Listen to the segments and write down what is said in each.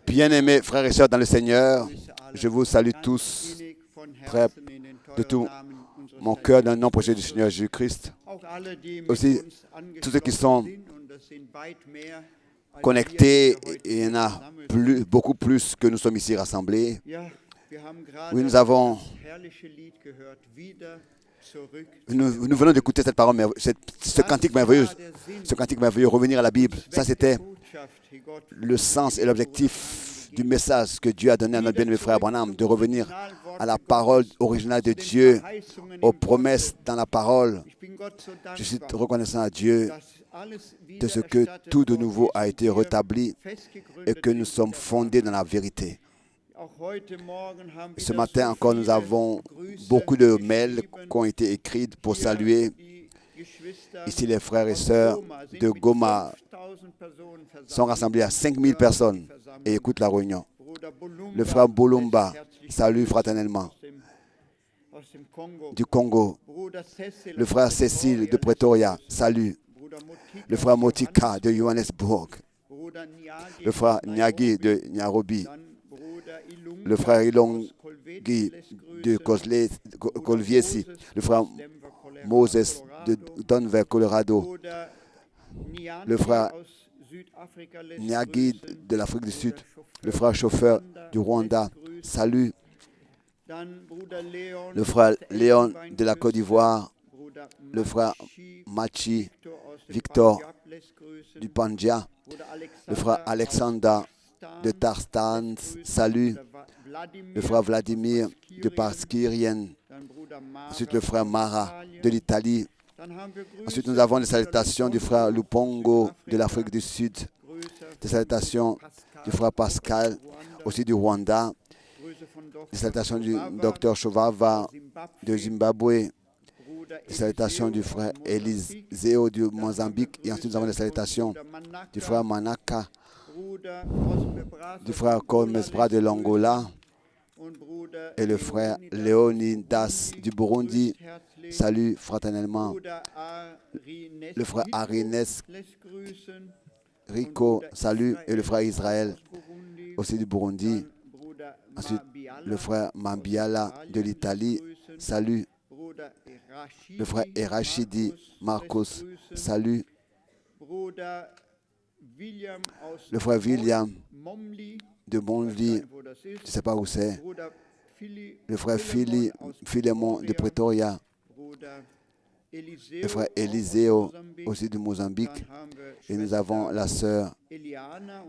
Bien-aimés frères et sœurs dans le Seigneur, je vous salue tous très de tout mon cœur dans le nom précieux du Seigneur Jésus-Christ. Aussi, tous ceux qui sont connectés, il y en a beaucoup plus que nous sommes ici rassemblés. Oui, nous venons d'écouter cette parole, ce cantique merveilleux, revenir à la Bible. Ça, c'était le sens et l'objectif du message que Dieu a donné à notre bien-aimé frère Branham, de revenir à la parole originale de Dieu, aux promesses dans la parole. Je suis reconnaissant à Dieu de ce que tout de nouveau a été rétabli et que nous sommes fondés dans la vérité. Ce matin encore, nous avons beaucoup de mails qui ont été écrits pour saluer ici les frères et sœurs de Goma sont rassemblés à 5000 personnes et écoutent la réunion. Le frère Bolumba salue fraternellement du Congo. Le frère Cécile de Pretoria salue. Le frère Motika de Johannesburg. Le frère Nyagi de Nairobi. Le frère Ilongi de Kolviesi. Le frère Moses de Denver, Colorado. Le frère Nyagi de l'Afrique du Sud. Le frère chauffeur du Rwanda. Salut. Le frère Léon de la Côte d'Ivoire. Le frère Machi Victor du Pandja. Le frère Alexander de Tarzan. Salut. Le frère Vladimir de Paskirien. Ensuite, le frère Mara de l'Italie. Ensuite, nous avons les salutations du frère Lupongo de l'Afrique du Sud. Des salutations du frère Pascal, aussi du Rwanda. Des salutations du docteur Chovava de Zimbabwe. Des salutations du frère Eliseo du Mozambique. Et ensuite, nous avons les salutations du frère Manaka, du frère Komesbra de l'Angola et le frère Léonidas du Burundi. Salut fraternellement. Le frère Arines Rico, salut. Et le frère Israël, aussi du Burundi. Ensuite, le frère Mambiala de l'Italie, salut. Le frère Erachidi Marcos, salut. Le frère William de Monli, je ne sais pas où c'est. Le frère Philémon de Pretoria. Le frère Eliseo, aussi du Mozambique. Et nous avons la sœur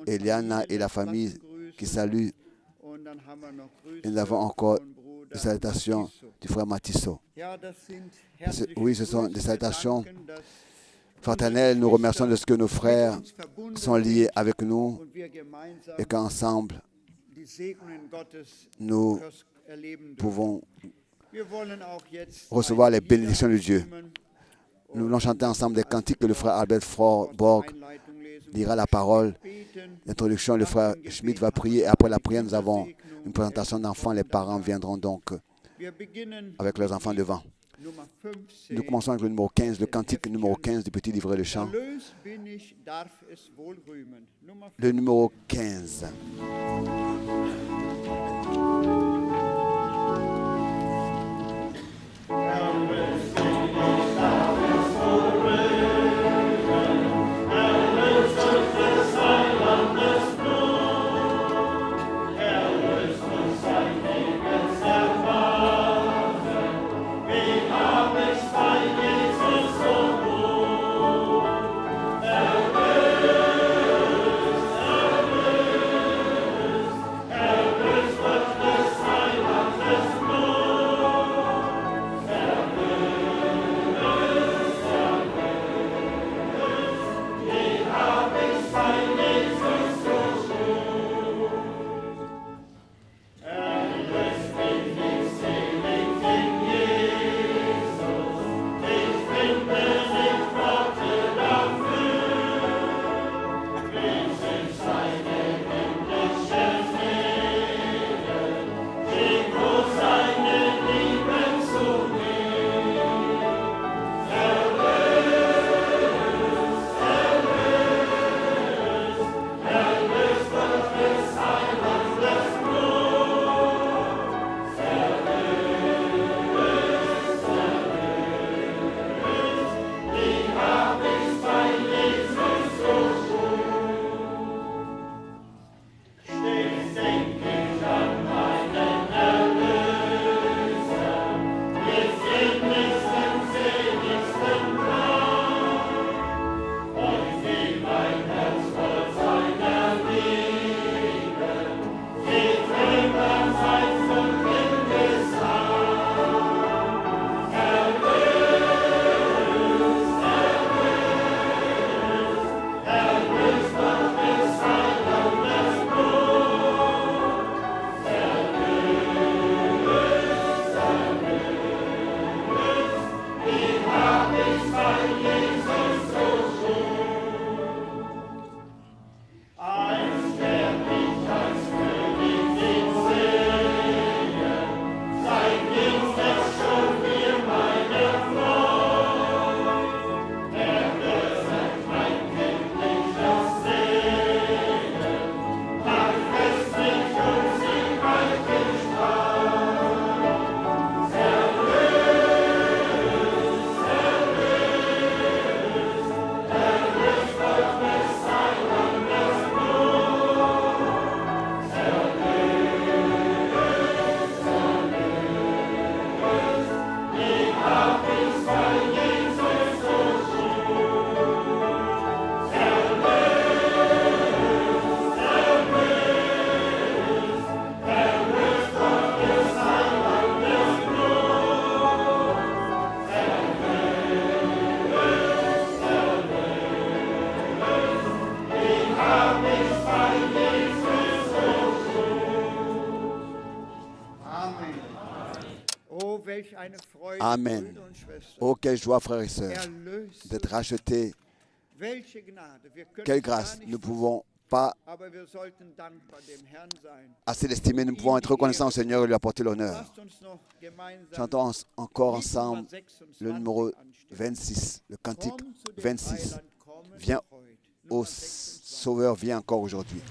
Eliana et la famille qui saluent. Et nous avons encore des salutations du frère Matisso. Oui, ce sont des salutations fraternelles. Nous remercions de ce que nos frères sont liés avec nous et qu'ensemble, nous pouvons recevoir les bénédictions de Dieu. Nous voulons chanter ensemble des cantiques que le frère Albert Borg lira la parole. L'introduction, le frère Schmidt va prier. Et après la prière, nous avons une présentation d'enfants. Les parents viendront donc avec leurs enfants devant. Nous commençons avec le numéro 15, le cantique numéro 15 du petit livret de chant. Le numéro 15. Amen. Oh, quelle joie, frères et sœurs, d'être rachetés. Quelle grâce. Nous ne pouvons pas assez l'estimer. Nous pouvons être reconnaissants au Seigneur et lui apporter l'honneur. Chantons encore ensemble le numéro 26, le cantique 26. Viens au Sauveur, viens encore aujourd'hui.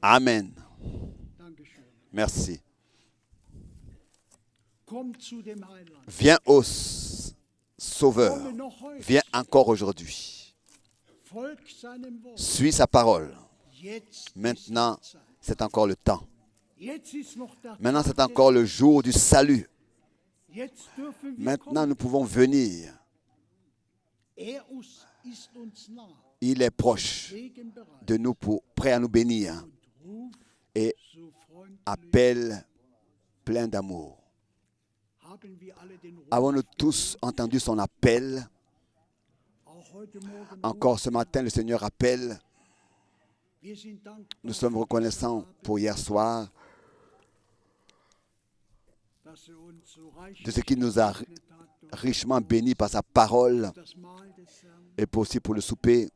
Amen. Merci. Viens au Sauveur. Viens encore aujourd'hui. Suis sa parole. Maintenant, c'est encore le temps. Maintenant, c'est encore le jour du salut. Maintenant, nous pouvons venir. Il est proche de nous, prêt à nous bénir et appelle plein d'amour. Avons-nous tous entendu son appel? Encore ce matin, le Seigneur appelle. Nous sommes reconnaissants pour hier soir de ce qui nous a richement bénis par sa parole et aussi pour le souper.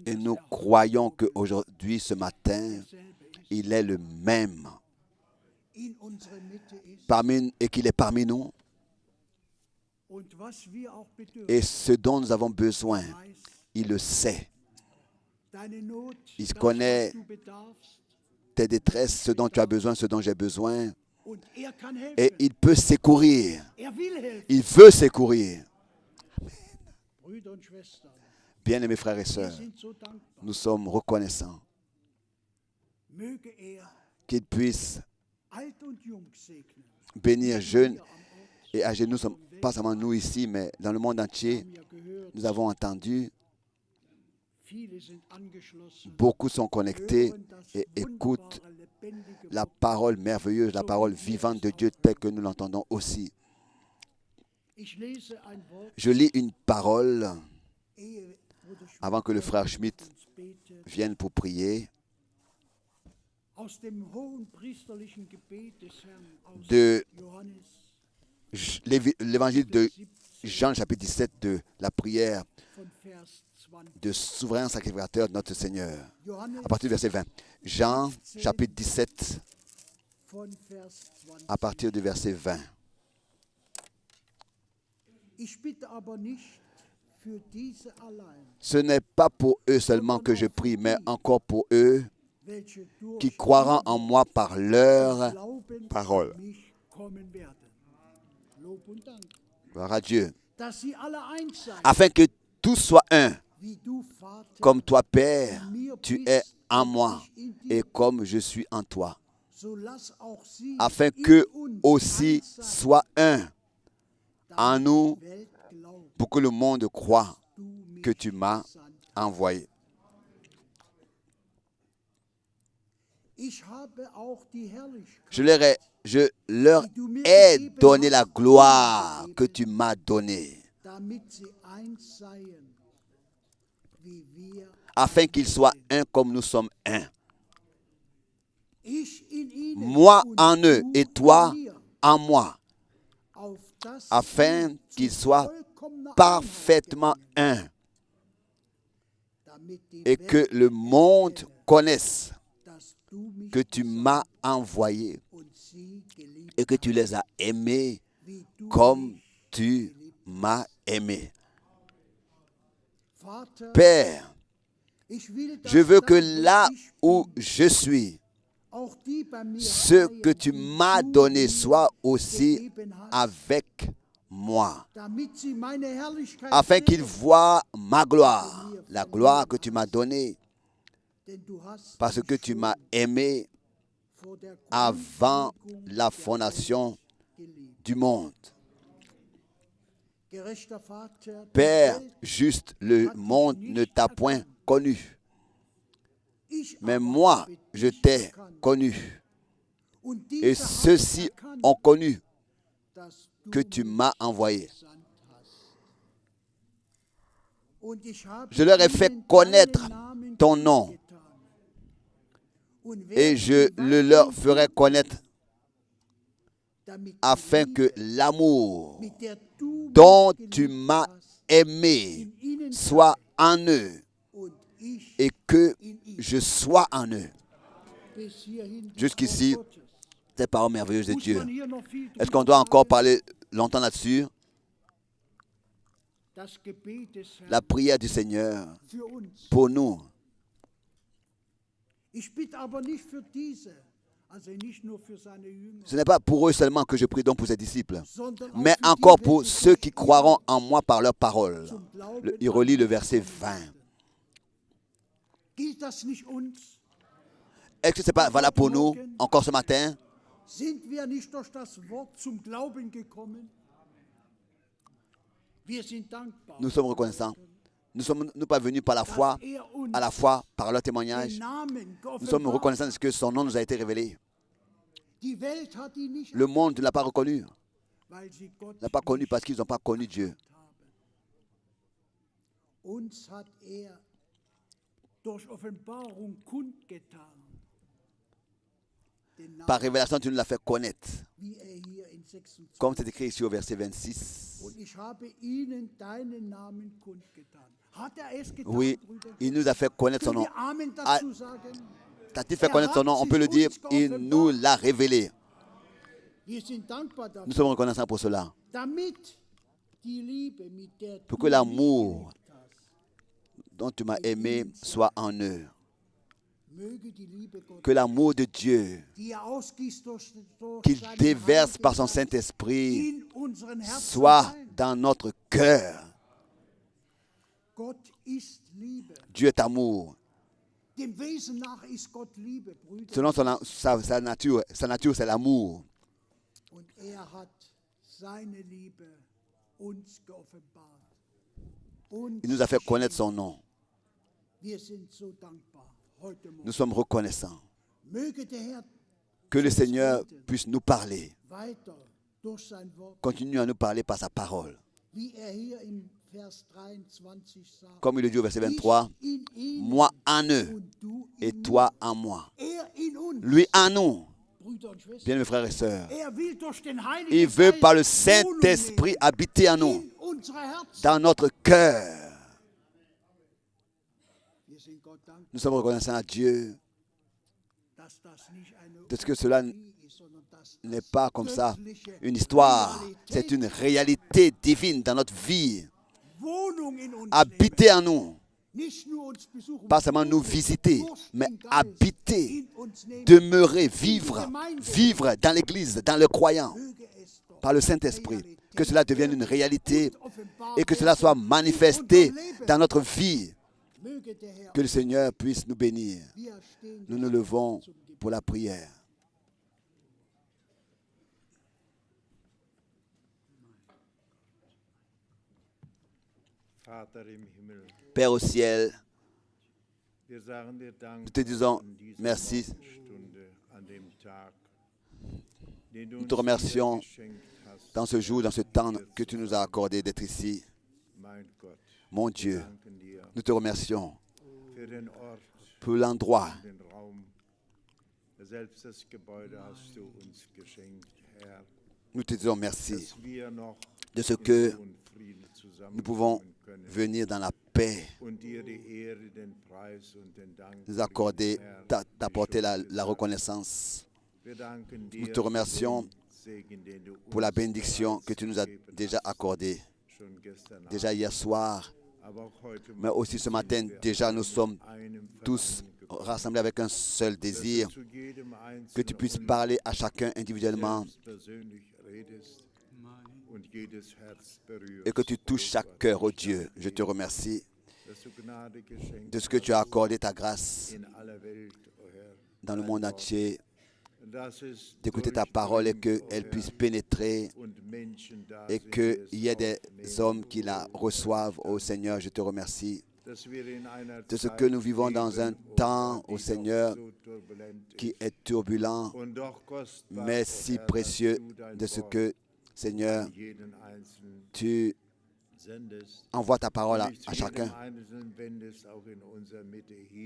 Et nous croyons qu'aujourd'hui, ce matin, il est le même et qu'il est parmi nous. Et ce dont nous avons besoin, il le sait. Il connaît tes détresses, ce dont tu as besoin, ce dont j'ai besoin. Et il peut secourir. Il veut secourir. Bien-aimés frères et sœurs, nous sommes reconnaissants qu'il puisse bénir jeunes et âgés. Nous sommes pas seulement nous ici, mais dans le monde entier. Nous avons entendu, beaucoup sont connectés et écoutent la parole merveilleuse, la parole vivante de Dieu telle que nous l'entendons aussi. Je lis une parole avant que le frère Schmidt vienne pour prier de l'évangile de Jean chapitre 17 de la prière de souverain sacrificateur de notre Seigneur. À partir du verset 20. Jean chapitre 17 à partir du verset 20. Ce n'est pas pour eux seulement que je prie, mais encore pour eux qui croiront en moi par leur parole. Gloire à Dieu. Afin que tous soient un, comme toi, Père, tu es en moi et comme je suis en toi. Afin qu'eux aussi soient un en nous, pour que le monde croie que tu m'as envoyé. Je leur ai donné la gloire que tu m'as donnée, afin qu'ils soient un comme nous sommes un. Moi en eux et toi en moi, afin qu'ils soient parfaitement un, et que le monde connaisse que tu m'as envoyé et que tu les as aimés comme tu m'as aimé. Père, je veux que là où je suis, ce que tu m'as donné soit aussi avec moi, afin qu'ils voient ma gloire, la gloire que tu m'as donnée, parce que tu m'as aimé avant la fondation du monde. Père juste, le monde ne t'a point connu, mais moi, je t'ai connu. Et ceux-ci ont connu que tu m'as envoyé. Je leur ai fait connaître ton nom, et je le leur ferai connaître, afin que l'amour dont tu m'as aimé soit en eux et que je sois en eux. Jusqu'ici, ces paroles merveilleuses de Dieu. Est-ce qu'on doit encore parler longtemps là-dessus? La prière du Seigneur pour nous. Ce n'est pas pour eux seulement que je prie donc pour ses disciples, mais encore pour ceux qui croiront en moi par leur parole. Il relit le verset 20. Est-ce que ce n'est pas valable pour nous encore ce matin? Nous sommes reconnaissants. Nous ne sommes pas venus par la foi, à la foi par leur témoignage. Nous sommes reconnaissants de ce que son nom nous a été révélé. Le monde ne l'a pas reconnu. N'a pas connu parce qu'ils n'ont pas connu Dieu. Par révélation, tu nous l'as fait connaître. Comme c'est écrit ici au verset 26. Oui, il nous a fait connaître son nom. T'a-t-il fait connaître son nom? On peut le dire, il nous l'a révélé. Nous sommes reconnaissants pour cela. Pour que l'amour dont tu m'as aimé soit en eux. Que l'amour de Dieu qu'il déverse par son Saint-Esprit soit dans notre cœur. Dieu est amour. Selon sa nature c'est l'amour. Il nous a fait connaître son nom. Nous sommes reconnaissants. Que le Seigneur puisse nous parler. Continue à nous parler par sa parole. Comme il le dit au verset 23, moi en eux et toi en moi. Lui en nous. Bien mes frères et sœurs, il veut par le Saint-Esprit habiter en nous, dans notre cœur. Nous sommes reconnaissants à Dieu de ce que cela n'est pas comme ça une histoire, c'est une réalité divine dans notre vie. Habiter en nous. Pas seulement nous visiter, mais habiter, demeurer, vivre dans l'Église, dans le croyant, par le Saint-Esprit. Que cela devienne une réalité et que cela soit manifesté dans notre vie. Que le Seigneur puisse nous bénir. Nous nous levons pour la prière. Père au ciel, nous te disons merci. Nous te remercions dans ce jour, dans ce temps que tu nous as accordé d'être ici. Mon Dieu, nous te remercions pour l'endroit. Nous te disons merci de ce que nous pouvons venir dans la paix, nous accorder, t'apporter la reconnaissance. Nous te remercions pour la bénédiction que tu nous as déjà accordée, déjà hier soir, mais aussi ce matin. Déjà, nous sommes tous rassemblés avec un seul désir, que tu puisses parler à chacun individuellement et que tu touches chaque cœur, oh Dieu. Je te remercie de ce que tu as accordé ta grâce dans le monde entier, d'écouter ta parole et qu'elle puisse pénétrer et qu'il y ait des hommes qui la reçoivent, ô Seigneur. Je te remercie de ce que nous vivons dans un temps, ô Seigneur, qui est turbulent, mais si précieux, de ce que, Seigneur, tu envoies ta parole à chacun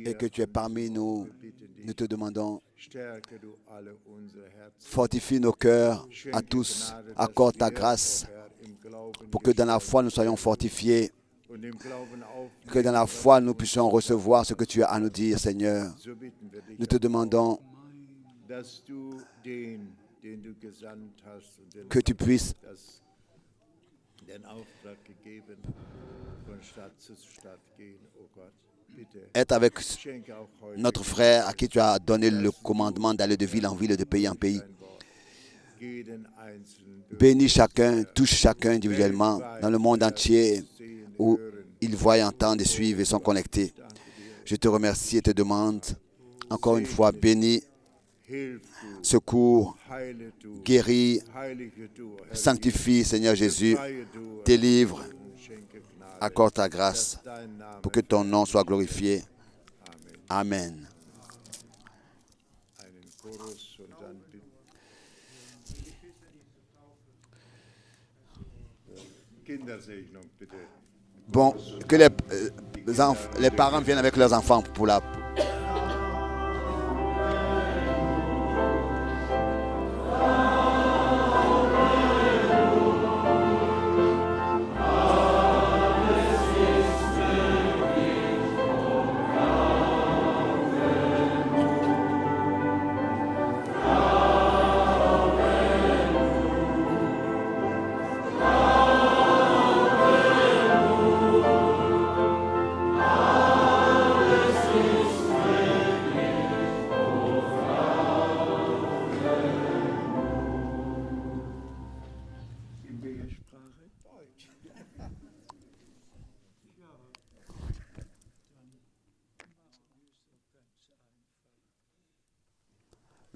et que tu es parmi nous. Nous te demandons, fortifie nos cœurs à tous, accorde ta grâce pour que dans la foi nous soyons fortifiés, que dans la foi nous puissions recevoir ce que tu as à nous dire, Seigneur. Nous te demandons que tu puisses être avec notre frère à qui tu as donné le commandement d'aller de ville en ville et de pays en pays. Bénis chacun, touche chacun individuellement dans le monde entier où ils voient, entendent et suivent et sont connectés. Je te remercie et te demande encore une fois, bénis, secours, guéris, sanctifie, Seigneur Jésus, délivre, accorde ta grâce pour que ton nom soit glorifié. Amen. Bon, que les parents viennent avec leurs enfants pour la...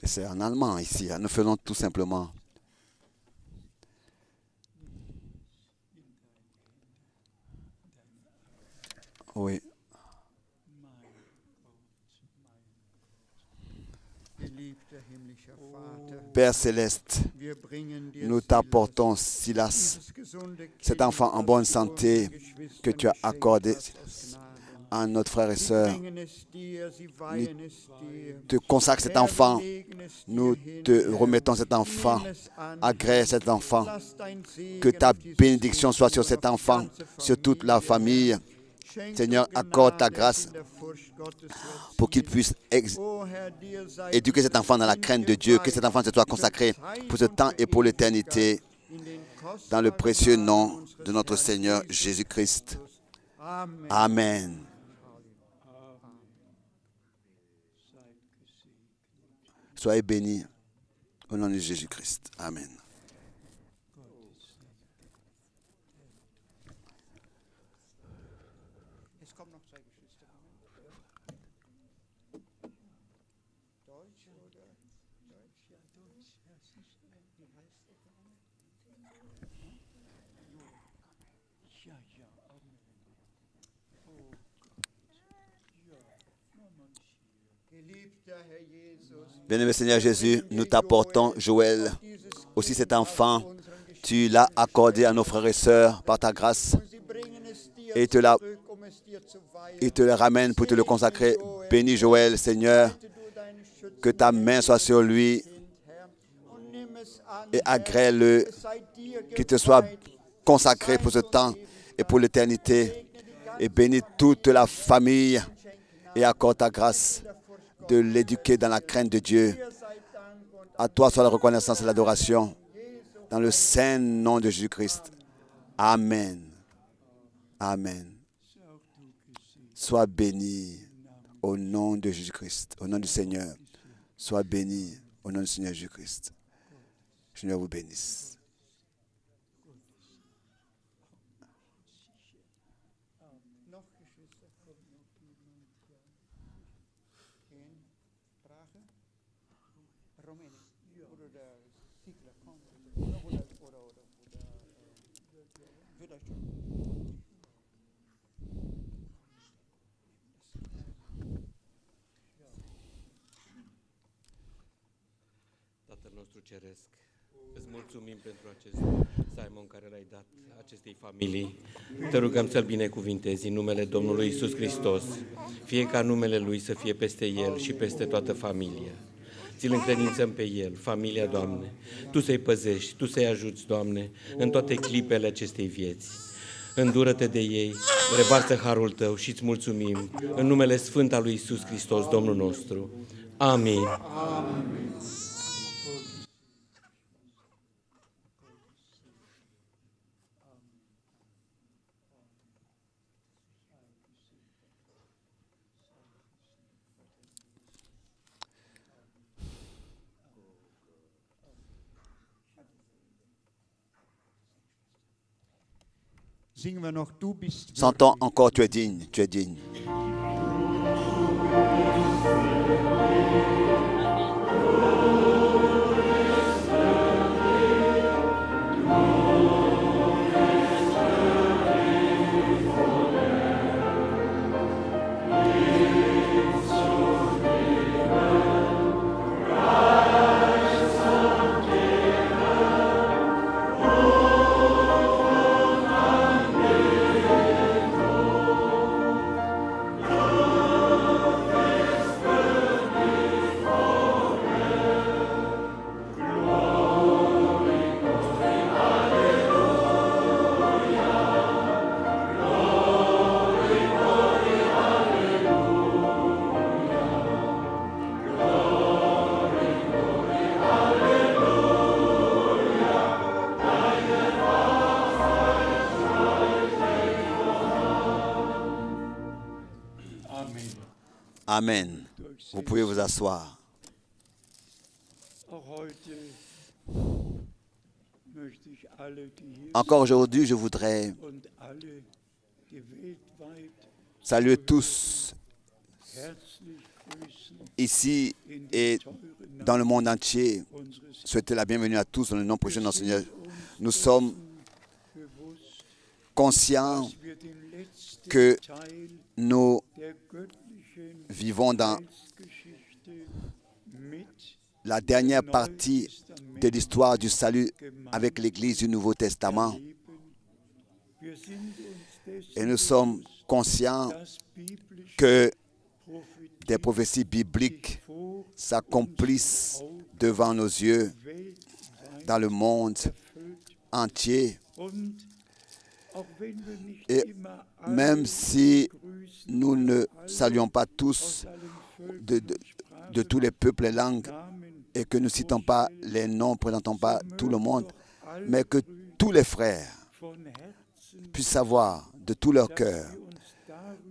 C'est en allemand ici. Nous faisons tout simplement. Oui. Père céleste, nous t'apportons Silas, cet enfant en bonne santé que tu as accordé à notre frère et sœur. Nous te consacrons cet enfant. Nous te remettons cet enfant. Agrée cet enfant. Que ta bénédiction soit sur cet enfant, sur toute la famille. Seigneur, accorde ta grâce pour qu'il puisse éduquer cet enfant dans la crainte de Dieu, que cet enfant se soit consacré pour ce temps et pour l'éternité, dans le précieux nom de notre Seigneur Jésus-Christ. Amen. Soyez bénis au nom de Jésus-Christ. Amen. Bien-aimé Seigneur Jésus, nous t'apportons Joël, aussi cet enfant, tu l'as accordé à nos frères et sœurs par ta grâce et il te le ramène pour te le consacrer. Bénis Joël, Seigneur, que ta main soit sur lui et agrée-le, qu'il te soit consacré pour ce temps et pour l'éternité. Et bénis toute la famille et accorde ta grâce de l'éduquer dans la crainte de Dieu. À toi soit la reconnaissance et l'adoration dans le saint nom de Jésus-Christ. Amen. Amen. Sois béni au nom de Jésus-Christ, au nom du Seigneur. Sois béni au nom du Seigneur Jésus-Christ. Seigneur vous bénisse. Tatăl nostru Ceresc, îți mulțumim pentru acest Simon care l-ai dat acestei familii. Te rugăm să-l binecuvintezi în numele Domnului Iisus Hristos, fie ca numele Lui să fie peste el și peste toată familia. Ți-l încredințăm pe el, familia, Doamne. Tu să-i păzești, Tu să-i ajuți, Doamne, în toate clipele acestei vieți. Îndură-te de ei, revarsă harul Tău și îți mulțumim în numele Sfânt al lui Iisus Hristos, Domnul nostru. Amin. Amin. Chantons encore, tu es digne, tu es digne. Amen. Vous pouvez vous asseoir. Encore aujourd'hui, je voudrais saluer tous ici et dans le monde entier. Souhaiter la bienvenue à tous dans le nom prochain de notre Seigneur. Nous sommes conscients que nous vivons dans la dernière partie de l'histoire du salut avec l'Église du Nouveau Testament. Et nous sommes conscients que des prophéties bibliques s'accomplissent devant nos yeux dans le monde entier. Et même si nous ne saluons pas tous de tous les peuples et langues et que nous ne citons pas les noms, ne présentons pas tout le monde, mais que tous les frères puissent savoir de tout leur cœur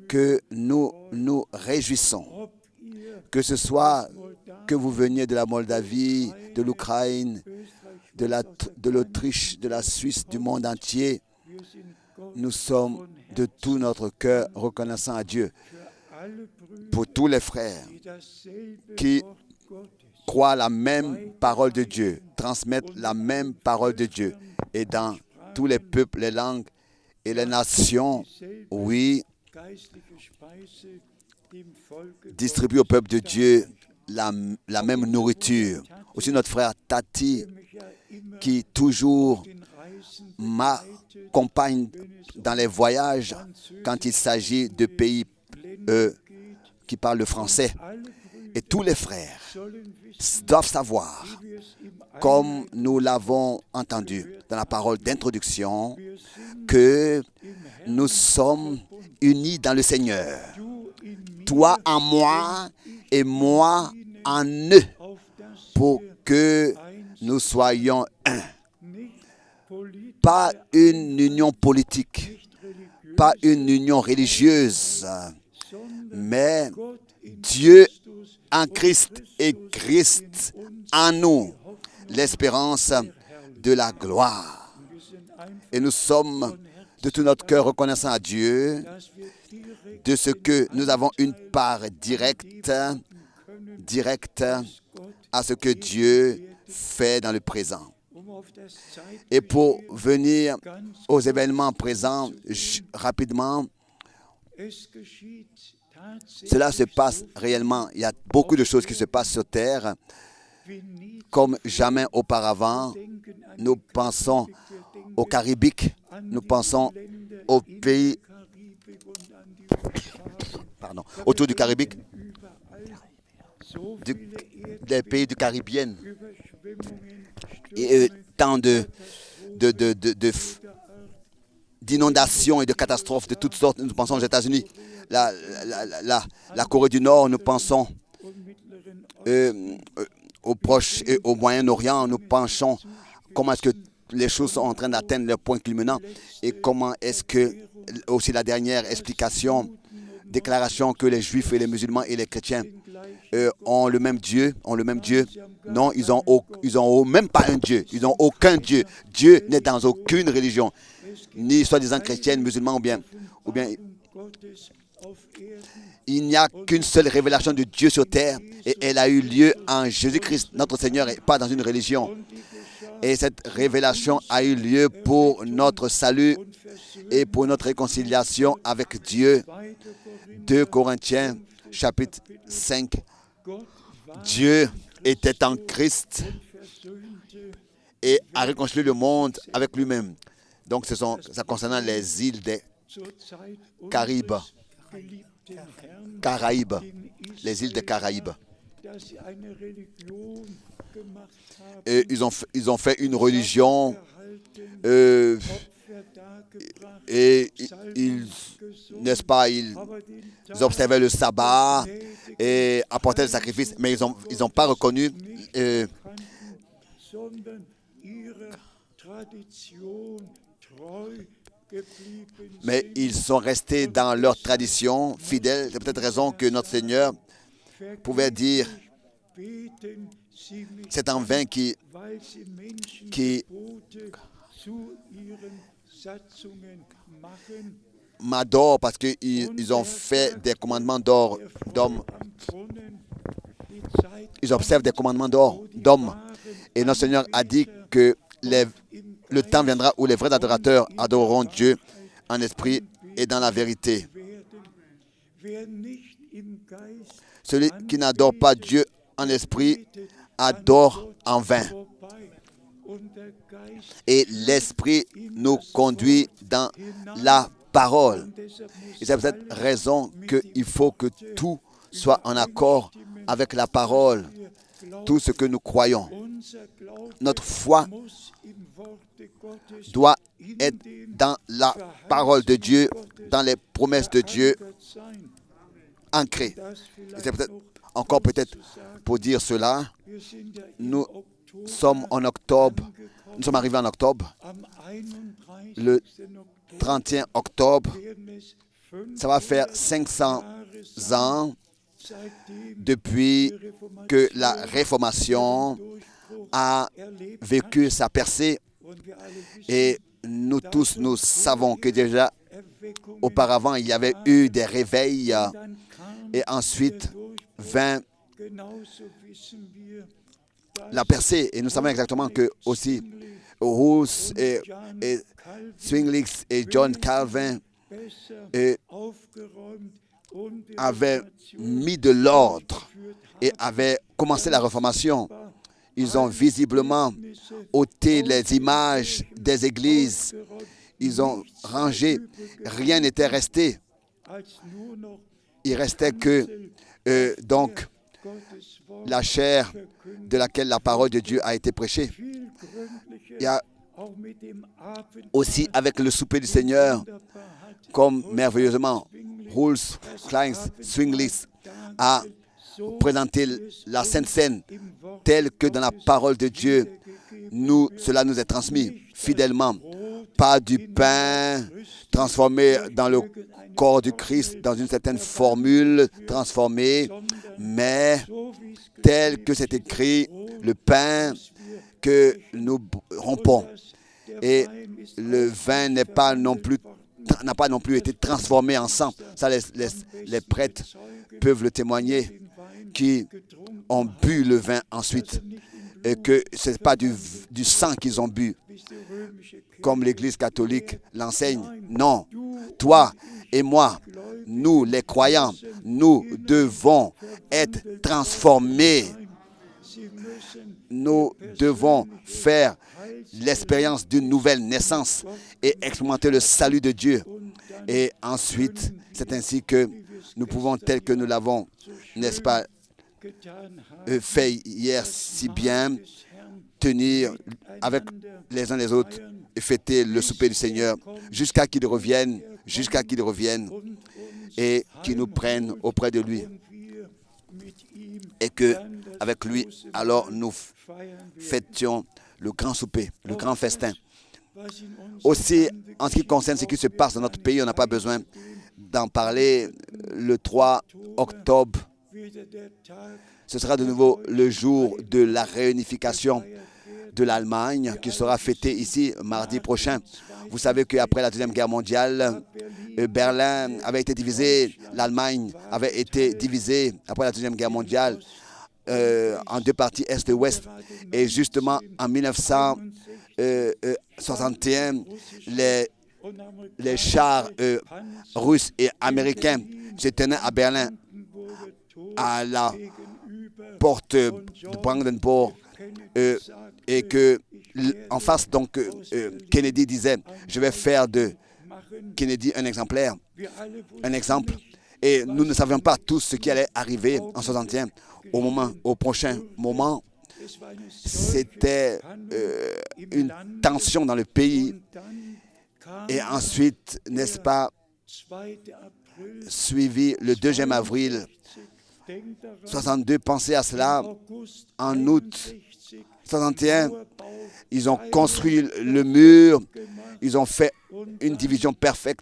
que nous nous réjouissons, que ce soit que vous veniez de la Moldavie, de l'Ukraine, de l'Autriche, de la Suisse, du monde entier. Nous sommes de tout notre cœur reconnaissants à Dieu pour tous les frères qui croient la même parole de Dieu, transmettent la même parole de Dieu. Et dans tous les peuples, les langues et les nations, oui, distribuent au peuple de Dieu la même nourriture. Aussi notre frère Tati, qui toujours m'accompagne dans les voyages quand il s'agit de pays qui parlent le français. Et tous les frères doivent savoir, comme nous l'avons entendu dans la parole d'introduction, que nous sommes unis dans le Seigneur. Toi en moi et moi en eux, pour que nous soyons un. Pas une union politique, pas une union religieuse, mais Dieu en Christ et Christ en nous, l'espérance de la gloire. Et nous sommes de tout notre cœur reconnaissants à Dieu de ce que nous avons une part directe à ce que Dieu fait dans le présent. Et pour venir aux événements présents rapidement, cela se passe réellement. Il y a beaucoup de choses qui se passent sur Terre. Comme jamais auparavant, nous pensons au Caribique, nous pensons aux pays autour du Caribique, des pays du Caribien. Et tant d'inondations et de catastrophes de toutes sortes. Nous pensons aux États-Unis, la Corée du Nord, nous pensons au Proche et au Moyen-Orient. Nous pensons comment est-ce que les choses sont en train d'atteindre leur point culminant et comment est-ce que, aussi la dernière déclaration que les Juifs et les musulmans et les chrétiens ont le même Dieu, Non, ils ont même pas un Dieu. Ils n'ont aucun Dieu. Dieu n'est dans aucune religion, ni soi-disant chrétienne, musulman ou bien il n'y a qu'une seule révélation de Dieu sur terre et elle a eu lieu en Jésus-Christ, notre Seigneur, et pas dans une religion. Et cette révélation a eu lieu pour notre salut et pour notre réconciliation avec Dieu. 2 Corinthiens, chapitre 5. Dieu était en Christ et a réconcilié le monde avec lui-même. Donc, ça concernant les îles des Caraïbes. Les îles des Caraïbes. Et ils ont fait une religion et n'est-ce pas, ils observaient le sabbat et apportaient le sacrifice, mais ils n'ont pas reconnu mais ils sont restés dans leur tradition fidèles. C'est peut-être raison que notre Seigneur pouvait dire, c'est en vain qui m'adorent parce qu'ils ont fait des commandements d'hommes. Ils observent des commandements d'hommes. Et notre Seigneur a dit que le temps viendra où les vrais adorateurs adoreront Dieu en esprit et dans la vérité. Celui qui n'adore pas Dieu en esprit adore en vain. Et l'esprit nous conduit dans la parole. Et c'est pour cette raison qu'il faut que tout soit en accord avec la parole, tout ce que nous croyons. Notre foi doit être dans la parole de Dieu, dans les promesses de Dieu, ancrées. Et c'est peut-être encore pour dire cela, nous sommes en octobre, nous sommes arrivés en octobre, le 31 octobre, ça va faire 500 ans depuis que la Réformation a vécu sa percée. Et nous tous, nous savons que déjà, auparavant, il y avait eu des réveils. Et ensuite, vint la percée. Et nous savons exactement que aussi, Hus et Zwinglix et John Calvin avaient mis de l'ordre et avaient commencé la Réformation. Ils ont visiblement ôté les images des églises. Ils ont rangé. Rien n'était resté. Il restait que donc la chair de laquelle la parole de Dieu a été prêchée. Il y a aussi avec le souper du Seigneur, comme merveilleusement, Hus, Klein, Zwinglix a présenté la Sainte Seine telle que dans la parole de Dieu, cela nous est transmis fidèlement. Pas du pain transformé dans le corps du Christ, dans une certaine formule transformée, mais tel que c'est écrit, le pain que nous rompons. Et le vin n'a pas non plus été transformé en sang. Ça, les prêtres peuvent le témoigner, qui ont bu le vin ensuite, et que ce n'est pas du sang qu'ils ont bu, comme l'Église catholique l'enseigne. Non, toi et moi, nous les croyants, nous devons être transformés. Nous devons faire l'expérience d'une nouvelle naissance et expérimenter le salut de Dieu. Et ensuite, c'est ainsi que nous pouvons, tel que nous l'avons, n'est-ce pas, fait hier si bien, tenir avec les uns les autres et fêter le souper du Seigneur jusqu'à qu'il revienne et qu'il nous prenne auprès de lui. Et que avec lui, alors nous fêtions le grand souper, le grand festin. Aussi, en ce qui concerne ce qui se passe dans notre pays, on n'a pas besoin d'en parler. Le 3 octobre, ce sera de nouveau le jour de la réunification de l'Allemagne qui sera fêté ici mardi prochain. Vous savez qu'après la Deuxième Guerre mondiale, Berlin avait été divisé, l'Allemagne avait été divisée après la Deuxième Guerre mondiale en deux parties, Est et Ouest. Et justement, en 1961, les chars russes et américains se tenaient à Berlin, à la porte de Brandenburg, et que en face, donc, Kennedy disait, je vais faire de Kennedy un exemple. Et nous ne savions pas tous ce qui allait arriver en 61. Au prochain moment, c'était une tension dans le pays. Et ensuite, n'est-ce pas, suivi le 2 avril 62, pensez à cela, en août 61, ils ont construit le mur, ils ont fait une division parfaite,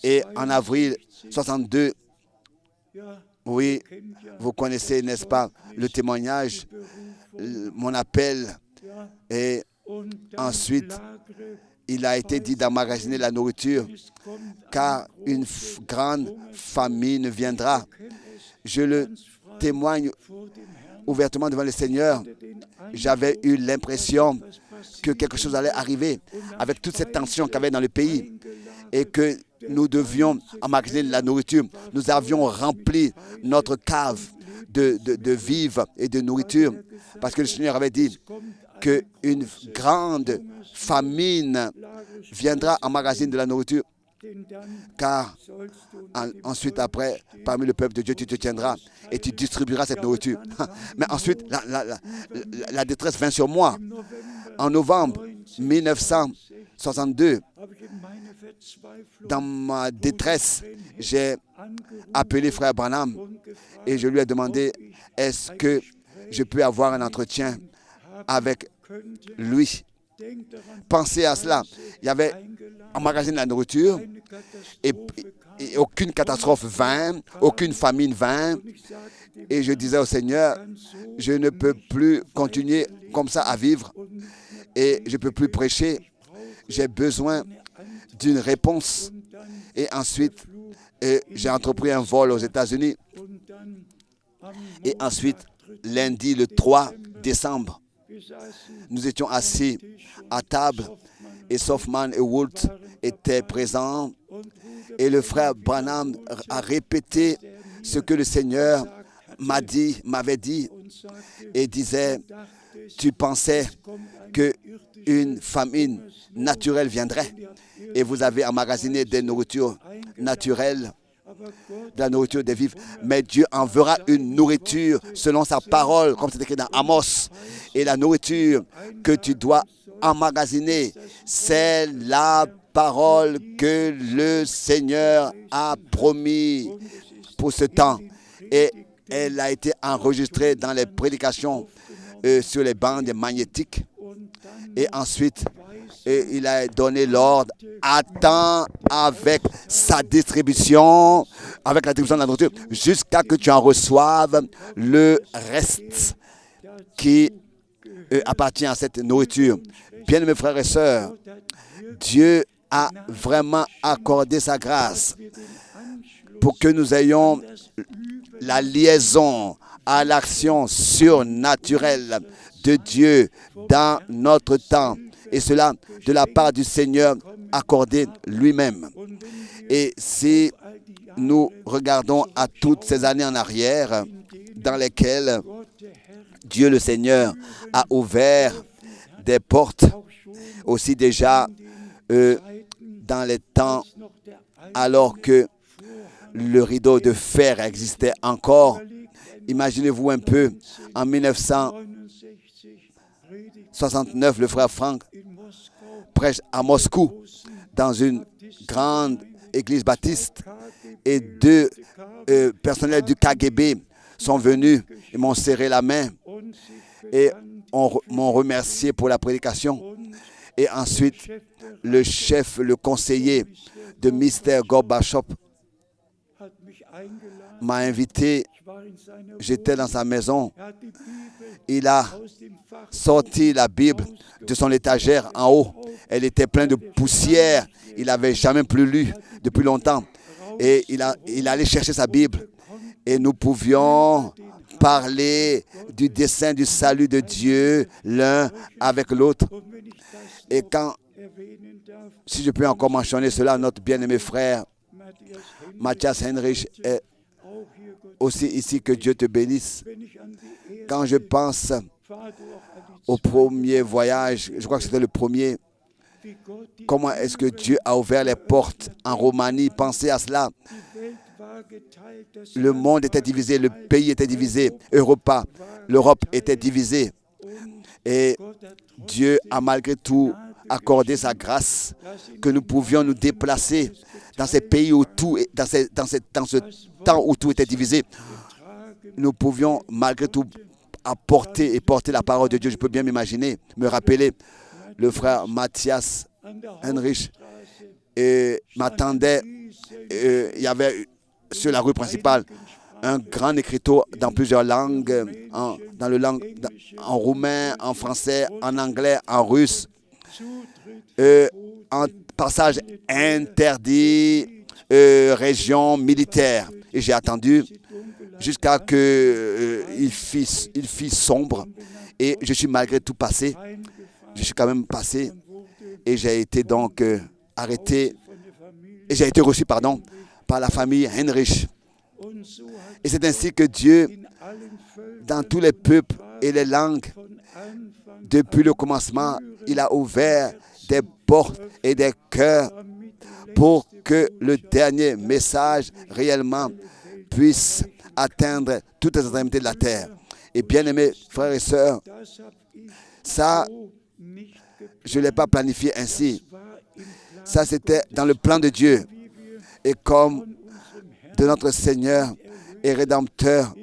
et en avril 62, oui, vous connaissez, n'est-ce pas, le témoignage, mon appel, et ensuite, il a été dit d'emmagasiner la nourriture, car une grande famine viendra. Je le témoigne ouvertement devant le Seigneur. J'avais eu l'impression que quelque chose allait arriver avec toute cette tension qu'il y avait dans le pays. et que nous devions emmagasiner la nourriture. Nous avions rempli notre cave de vivres et de nourriture parce que le Seigneur avait dit qu'une grande famine viendra emmagasiner de la nourriture. Car ensuite, après, parmi le peuple de Dieu, tu te tiendras et tu distribueras cette nourriture. Mais ensuite, la détresse vint sur moi. En novembre 1962, dans ma détresse, j'ai appelé frère Branham et je lui ai demandé, est-ce que je peux avoir un entretien avec lui? Pensez à cela. Il y avait emmagasiné la nourriture et aucune catastrophe vint, aucune famine vint. Et je disais au Seigneur, je ne peux plus continuer comme ça à vivre et je ne peux plus prêcher. J'ai besoin d'une réponse. Et ensuite, j'ai entrepris un vol aux États-Unis. Et ensuite, lundi, le 3 décembre, nous étions assis à table et Softman et Wolt étaient présents. Et le frère Branham a répété ce que le Seigneur m'avait dit et disait, tu pensais qu'une famine naturelle viendrait et vous avez emmagasiné des nourritures naturelles, de la nourriture des vifs, mais Dieu enverra une nourriture selon sa parole, comme c'est écrit dans Amos. Et la nourriture que tu dois emmagasiner, c'est la parole que le Seigneur a promis pour ce temps. Et elle a été enregistrée dans les prédications sur les bandes magnétiques. Et ensuite, il a donné l'ordre, attends avec sa distribution, avec la distribution de la nourriture, jusqu'à que tu en reçoives le reste qui appartient à cette nourriture. Bien-aimés frères et sœurs, Dieu a vraiment accordé sa grâce pour que nous ayons la liaison à l'action surnaturelle de Dieu dans notre temps. Et cela de la part du Seigneur accordé lui-même. Et si nous regardons à toutes ces années en arrière dans lesquelles Dieu le Seigneur a ouvert des portes, aussi déjà dans les temps alors que le rideau de fer existait encore. Imaginez-vous un peu, en 1969, le frère Frank prêche à Moscou dans une grande église baptiste et deux personnels du KGB sont venus et m'ont serré la main et m'ont remercié pour la prédication. Et ensuite, le chef, le conseiller de Mr. Gorbachev m'a invité. J'étais dans sa maison. Il a sorti la Bible de son étagère en haut. Elle était pleine de poussière. Il n'avait jamais plus lu depuis longtemps. Et il allait chercher sa Bible. Et nous pouvions parler du dessein du salut de Dieu l'un avec l'autre. Et si je peux encore mentionner cela, notre bien-aimé frère Matthias Heinrich est aussi ici, que Dieu te bénisse. Quand je pense au premier voyage, je crois que c'était le premier, comment est-ce que Dieu a ouvert les portes en Roumanie? Pensez à cela. Le monde était divisé, le pays était divisé, l'Europe était divisée. Et Dieu a malgré tout accordé sa grâce, que nous pouvions nous déplacer dans ces pays où tout, dans ce temps où tout était divisé. Nous pouvions malgré tout apporter et porter la parole de Dieu. Je peux bien m'imaginer, me rappeler, le frère Matthias Heinrich m'attendait. Il y avait sur la rue principale un grand écriteau dans plusieurs langues, en roumain, en français, en anglais, en russe. En passage interdit, région militaire. Et j'ai attendu jusqu'à qu'il fit sombre. Et je suis malgré tout passé. Je suis quand même passé. Et j'ai été donc arrêté et j'ai été reçu, par la famille Heinrich. Et c'est ainsi que Dieu, dans tous les peuples et les langues, depuis le commencement, il a ouvert des portes et des cœurs pour que le dernier message réellement puisse atteindre toutes les extrémités de la terre. Et bien aimés frères et sœurs, ça, je ne l'ai pas planifié ainsi. Ça, c'était dans le plan de Dieu. Et comme de notre Seigneur et Rédempteur,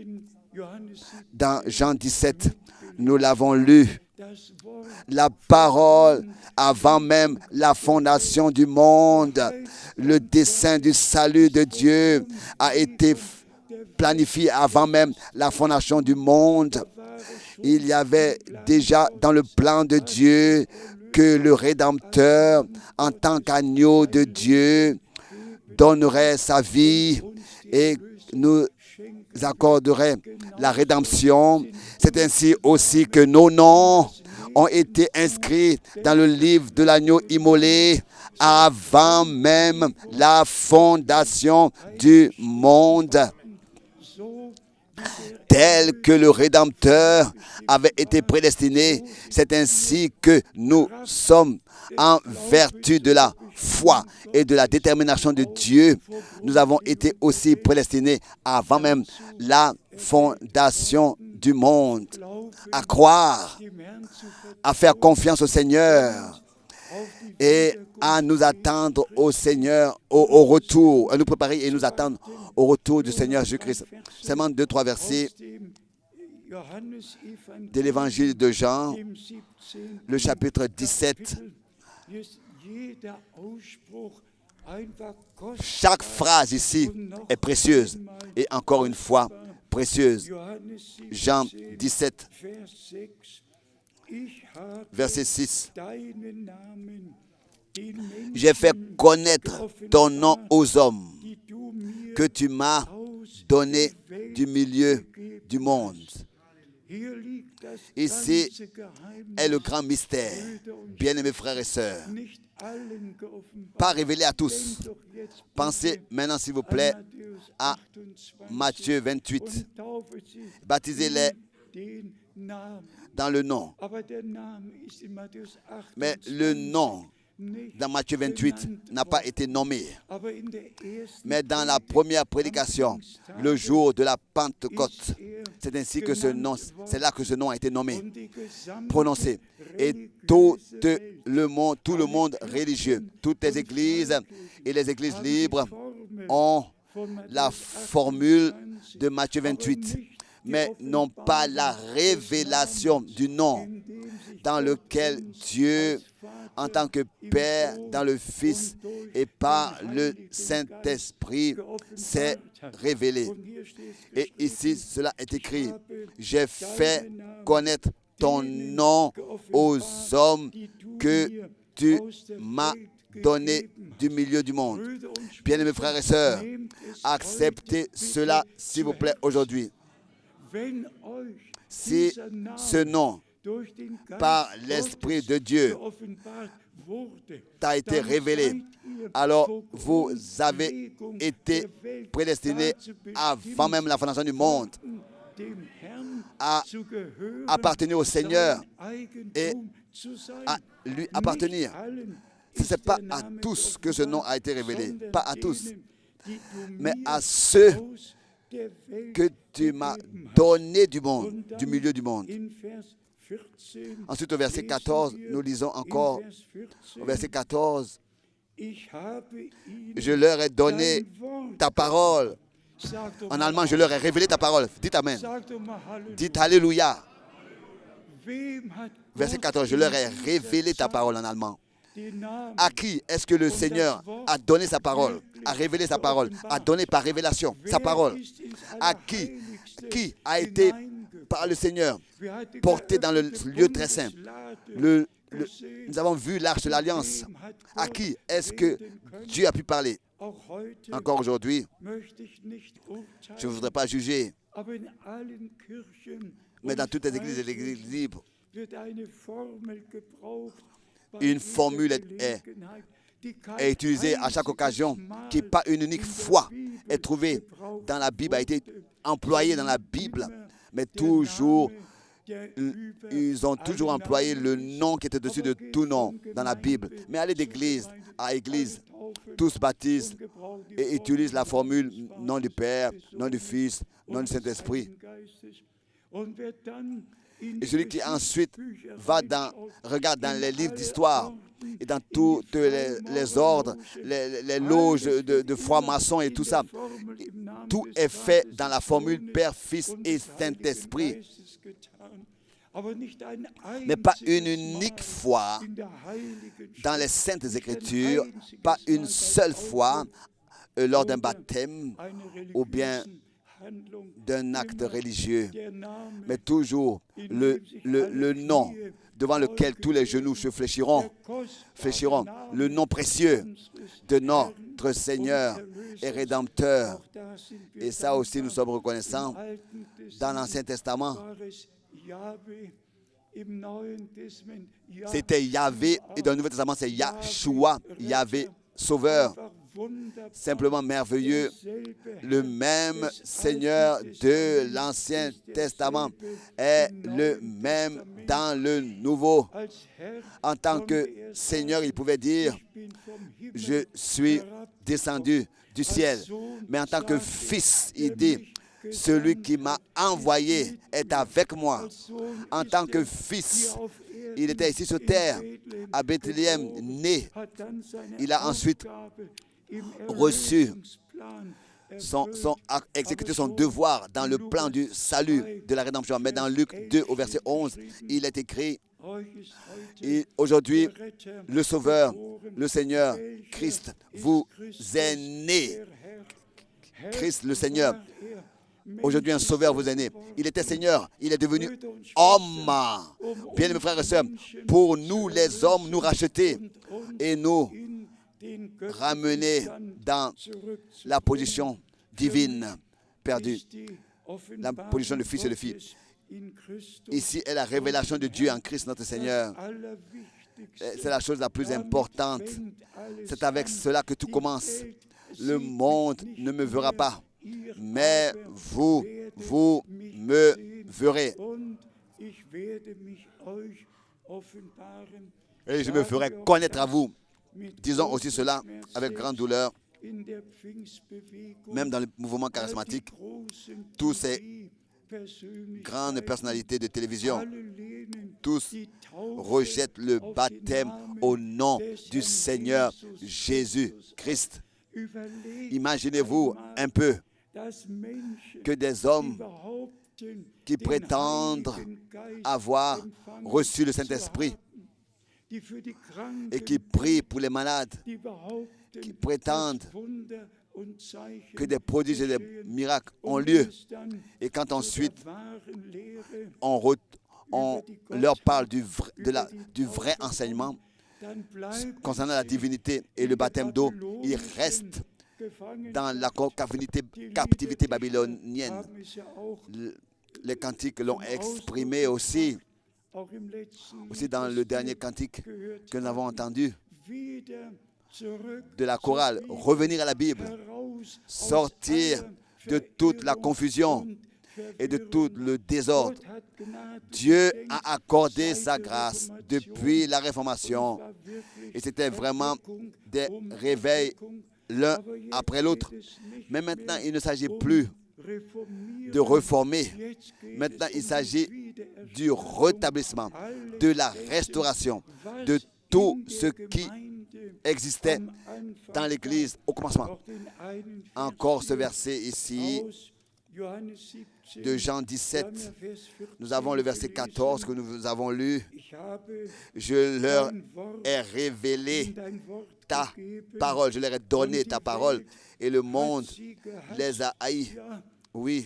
dans Jean 17, nous l'avons lu. La parole, avant même la fondation du monde, le dessein du salut de Dieu a été planifié avant même la fondation du monde. Il y avait déjà dans le plan de Dieu que le Rédempteur, en tant qu'agneau de Dieu, donnerait sa vie et nous accorderait la rédemption. C'est ainsi aussi que nos noms ont été inscrits dans le livre de l'agneau immolé avant même la fondation du monde. Tel que le Rédempteur avait été prédestiné, c'est ainsi que nous sommes en vertu de la foi et de la détermination de Dieu. Nous avons été aussi prédestinés avant même la fondation du monde, à croire, à faire confiance au Seigneur et à nous attendre au Seigneur, au retour, à nous préparer et nous attendre au retour du Seigneur Jésus-Christ. Seulement 2-3 versets de l'évangile de Jean, le chapitre 17. Chaque phrase ici est précieuse et encore une fois précieuse. Jean 17, verset 6. J'ai fait connaître ton nom aux hommes que tu m'as donné du milieu du monde. Ici est le grand mystère, bien-aimés frères et sœurs. Pas révélé à tous. Pensez maintenant, s'il vous plaît, à Matthieu 28. Baptisez-les dans le nom. Mais le nom dans Matthieu 28 n'a pas été nommé. Mais dans la première prédication, le jour de la Pentecôte, c'est ainsi que ce nom, c'est là que ce nom a été nommé, prononcé. Et tout le monde religieux, toutes les églises et les églises libres ont la formule de Matthieu 28, mais n'ont pas la révélation du nom dans lequel Dieu, en tant que Père, dans le Fils et par le Saint-Esprit, s'est révélé. Et ici, cela est écrit. J'ai fait connaître ton nom aux hommes que tu m'as donné du milieu du monde. Bien-aimés frères et sœurs, acceptez cela, s'il vous plaît, aujourd'hui. Si ce nom, par l'Esprit de Dieu, t'a été révélé, alors vous avez été prédestinés avant même la fondation du monde à appartenir au Seigneur et à lui appartenir. Ce n'est pas à tous que ce nom a été révélé, pas à tous, mais à ceux que tu m'as donné du monde, du milieu du monde. Ensuite, au verset 14, nous lisons encore, au verset 14, je leur ai donné ta parole. En allemand, je leur ai révélé ta parole. Dites Amen. Dites Alléluia. Verset 14, je leur ai révélé ta parole en allemand. À qui est-ce que le Seigneur a donné sa parole, a révélé sa parole, a donné par révélation sa parole? À qui a été par le Seigneur porté dans le lieu très saint? Nous avons vu l'arche de l'Alliance. À qui est-ce que Dieu a pu parler? Encore aujourd'hui, je ne voudrais pas juger, mais dans toutes les églises et les églises libres, une formule est est utilisé à chaque occasion, qui pas une unique fois est trouvé dans la Bible, a été employé dans la Bible, mais toujours, ils ont toujours employé le nom qui était dessus de tout nom dans la Bible. Mais allez d'église à église, tous baptisent et utilisent la formule nom du Père, nom du Fils, nom du Saint-Esprit. Et celui qui ensuite regarde dans les livres d'histoire et dans tous les ordres, les loges de francs-maçons et tout ça, tout est fait dans la formule Père, Fils et Saint-Esprit. Mais pas une unique fois dans les Saintes Écritures, pas une seule fois lors d'un baptême ou bien d'un acte religieux, mais toujours le nom devant lequel tous les genoux se fléchiront, le nom précieux de notre Seigneur et Rédempteur. Et ça aussi, nous sommes reconnaissants. Dans l'Ancien Testament, c'était Yahvé, et dans le Nouveau Testament, c'est Yahshua, Yahvé, Sauveur. Simplement merveilleux, le même Seigneur de l'Ancien Testament est le même dans le Nouveau. En tant que Seigneur, il pouvait dire, je suis descendu du ciel. Mais en tant que Fils, il dit, celui qui m'a envoyé est avec moi. En tant que Fils, il était ici sur terre, à Bethléem, né. Il a ensuite reçu exécuté son devoir dans le plan du salut de la rédemption. Mais dans Luc 2 au verset 11, il est écrit, et aujourd'hui, le Sauveur, le Seigneur, Christ, vous est né. Christ, le Seigneur. Aujourd'hui, un Sauveur vous est né. Il était Seigneur, il est devenu homme. Bien, mes frères et sœurs, pour nous, les hommes, nous racheter et nous ramener dans la position divine perdue, la position de fils et de fille. Ici est la révélation de Dieu en Christ notre Seigneur. C'est la chose la plus importante. C'est avec cela que tout commence. Le monde ne me verra pas, mais vous me verrez. Et je me ferai connaître à vous. Disons aussi cela avec grande douleur. Même dans le mouvement charismatique, tous ces grandes personnalités de télévision, tous rejettent le baptême au nom du Seigneur Jésus-Christ. Imaginez-vous un peu que des hommes qui prétendent avoir reçu le Saint-Esprit et qui prient pour les malades, qui prétendent que des prodiges et des miracles ont lieu. Et quand ensuite on leur parle du vrai enseignement concernant la divinité et le baptême d'eau, ils restent dans la captivité babylonienne. Les cantiques l'ont exprimé aussi dans le dernier cantique que nous avons entendu de la chorale. Revenir à la Bible, sortir de toute la confusion et de tout le désordre. Dieu a accordé sa grâce depuis la Réformation et c'était vraiment des réveils l'un après l'autre. Mais maintenant, il ne s'agit plus de réformer. Maintenant, il s'agit du rétablissement, de la restauration de tout ce qui existait dans l'Église au commencement. Encore ce verset ici de Jean 17. Nous avons le verset 14 que nous avons lu. Je leur ai révélé ta parole. Je leur ai donné ta parole. Et le monde les a haïs. Oui.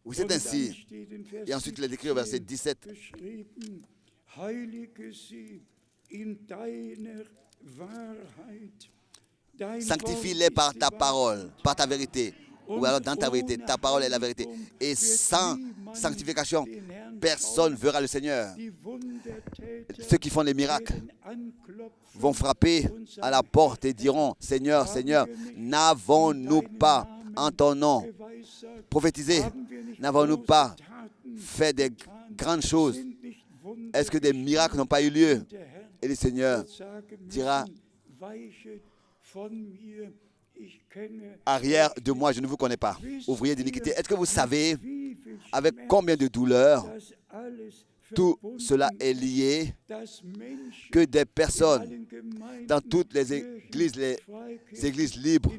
Oui, c'est ainsi. Et ensuite, il est écrit au verset 17. Sanctifie-les par ta parole, par ta vérité. Ou alors dans ta vérité, ta parole est la vérité. Et sans sanctification, personne ne verra le Seigneur. Ceux qui font les miracles vont frapper à la porte et diront, Seigneur, Seigneur, n'avons-nous pas en ton nom prophétisé? N'avons-nous pas fait des grandes choses? Est-ce que des miracles n'ont pas eu lieu? Et le Seigneur dira, arrière de moi, je ne vous connais pas, ouvrier d'iniquité. Est-ce que vous savez avec combien de douleurs tout cela est lié, que des personnes dans toutes les églises libres,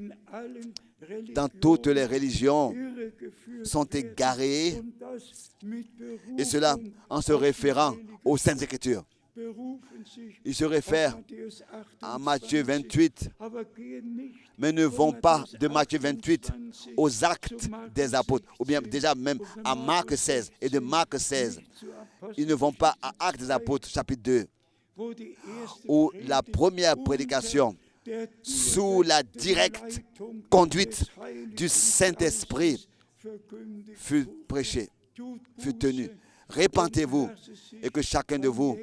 dans toutes les religions, sont égarées, et cela en se référant aux Saintes Écritures. Ils se réfèrent à Matthieu 28, mais ne vont pas de Matthieu 28 aux actes des apôtres, ou bien déjà même à Marc 16, et de Marc 16, ils ne vont pas à Actes des apôtres, chapitre 2, où la première prédication, sous la directe conduite du Saint-Esprit, fut prêchée, fut tenue. Répentez-vous et que chacun de vous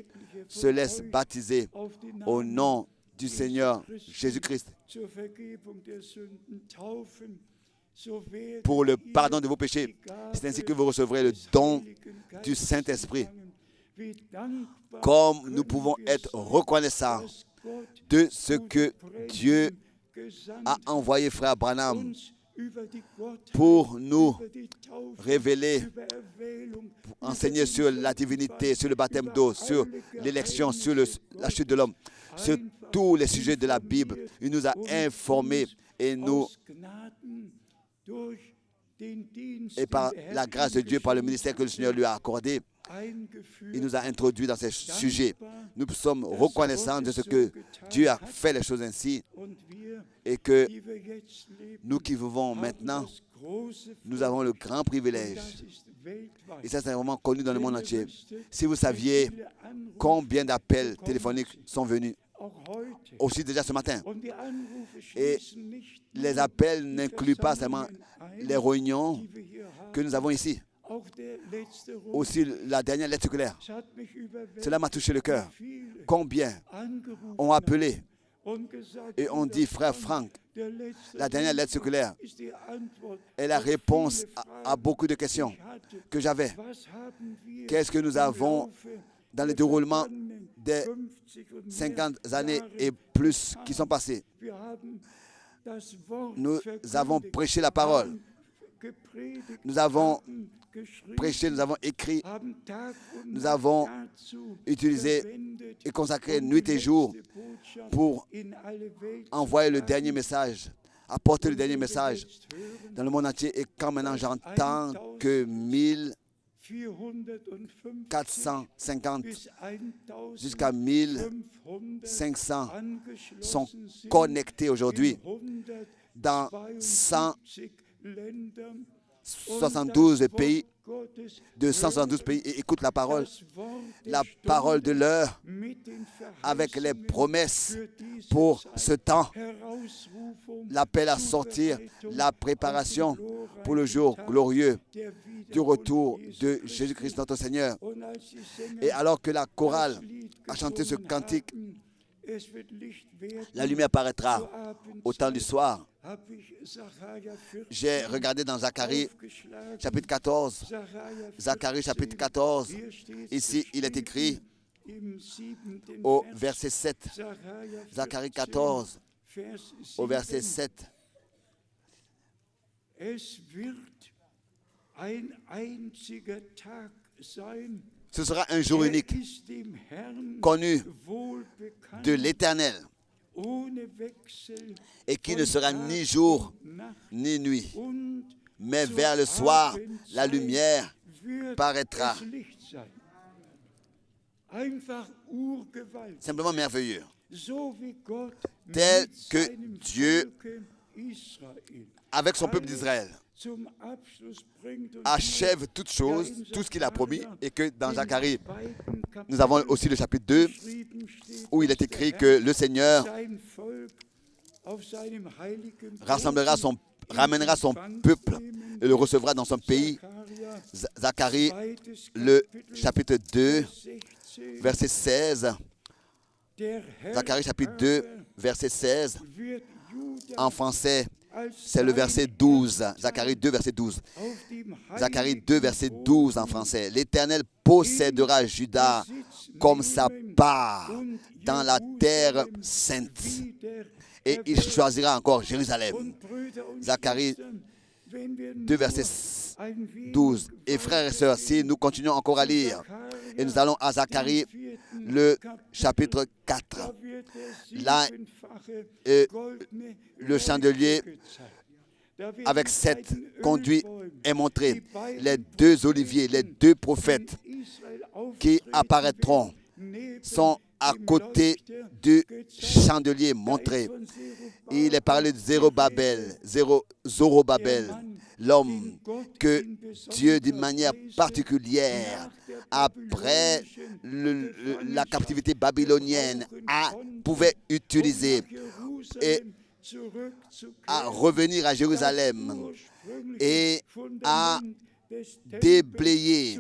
se laisse baptiser au nom du Seigneur Jésus-Christ pour le pardon de vos péchés. C'est ainsi que vous recevrez le don du Saint-Esprit. Comme nous pouvons être reconnaissants de ce que Dieu a envoyé frère Branham pour nous révéler, pour enseigner sur la divinité, sur le baptême d'eau, sur l'élection, sur la chute de l'homme, sur tous les sujets de la Bible. Il nous a informés et par la grâce de Dieu, par le ministère que le Seigneur lui a accordé, il nous a introduits dans ces sujets. Nous sommes reconnaissants de ce que Dieu a fait les choses ainsi et que nous qui vivons maintenant, nous avons le grand privilège. Et ça, c'est vraiment connu dans le monde entier. Si vous saviez combien d'appels téléphoniques sont venus, aussi déjà ce matin. Et les appels n'incluent pas seulement les réunions que nous avons ici. Aussi la dernière lettre circulaire. Cela m'a touché le cœur. Combien ont appelé et ont dit, frère Franck, la dernière lettre circulaire est la réponse à beaucoup de questions que j'avais. Qu'est-ce que nous avons dans le déroulement des 50 années et plus qui sont passées? Nous avons prêché la parole. Nous avons prêché, nous avons écrit, nous avons utilisé et consacré nuit et jour pour envoyer le dernier message, apporter le dernier message dans le monde entier. Et quand maintenant j'entends que 1450 jusqu'à 1500 sont connectés aujourd'hui dans 172 pays, de 172 pays, et écoutent la parole de l'heure avec les promesses pour ce temps, l'appel à sortir, la préparation pour le jour glorieux du retour de Jésus-Christ notre Seigneur. Et alors que la chorale a chanté ce cantique, la lumière paraîtra au temps du soir. J'ai regardé dans Zacharie chapitre 14. Zacharie chapitre 14. Ici, il est écrit au verset 7. Zacharie 14 au verset 7. Ce sera un jour unique, connu de l'Éternel, et qui ne sera ni jour ni nuit, mais vers le soir, la lumière paraîtra. Simplement merveilleux. Tel que Dieu, avec son peuple d'Israël, achève toutes choses, tout ce qu'il a promis, et que dans Zacharie, nous avons aussi le chapitre 2, où il est écrit que le Seigneur ramènera son peuple et le recevra dans son pays. Zacharie, le chapitre 2, verset 16. Zacharie chapitre 2, verset 16. En français, c'est le verset 12. Zacharie 2, verset 12. Zacharie 2, verset 12 en français. L'Éternel possédera Juda comme sa part dans la terre sainte. Et il choisira encore Jérusalem. Zacharie 2, verset 12. Et frères et sœurs, si nous continuons encore à lire, et nous allons à Zacharie, le chapitre 4. Là, le chandelier avec 7 conduits est montré. Les 2 oliviers, les 2 prophètes qui apparaîtront sont à côté du chandelier montré. Il est parlé de Zorobabel, l'homme que Dieu, d'une manière particulière, après la captivité babylonienne, pouvait utiliser et à revenir à Jérusalem et à déblayer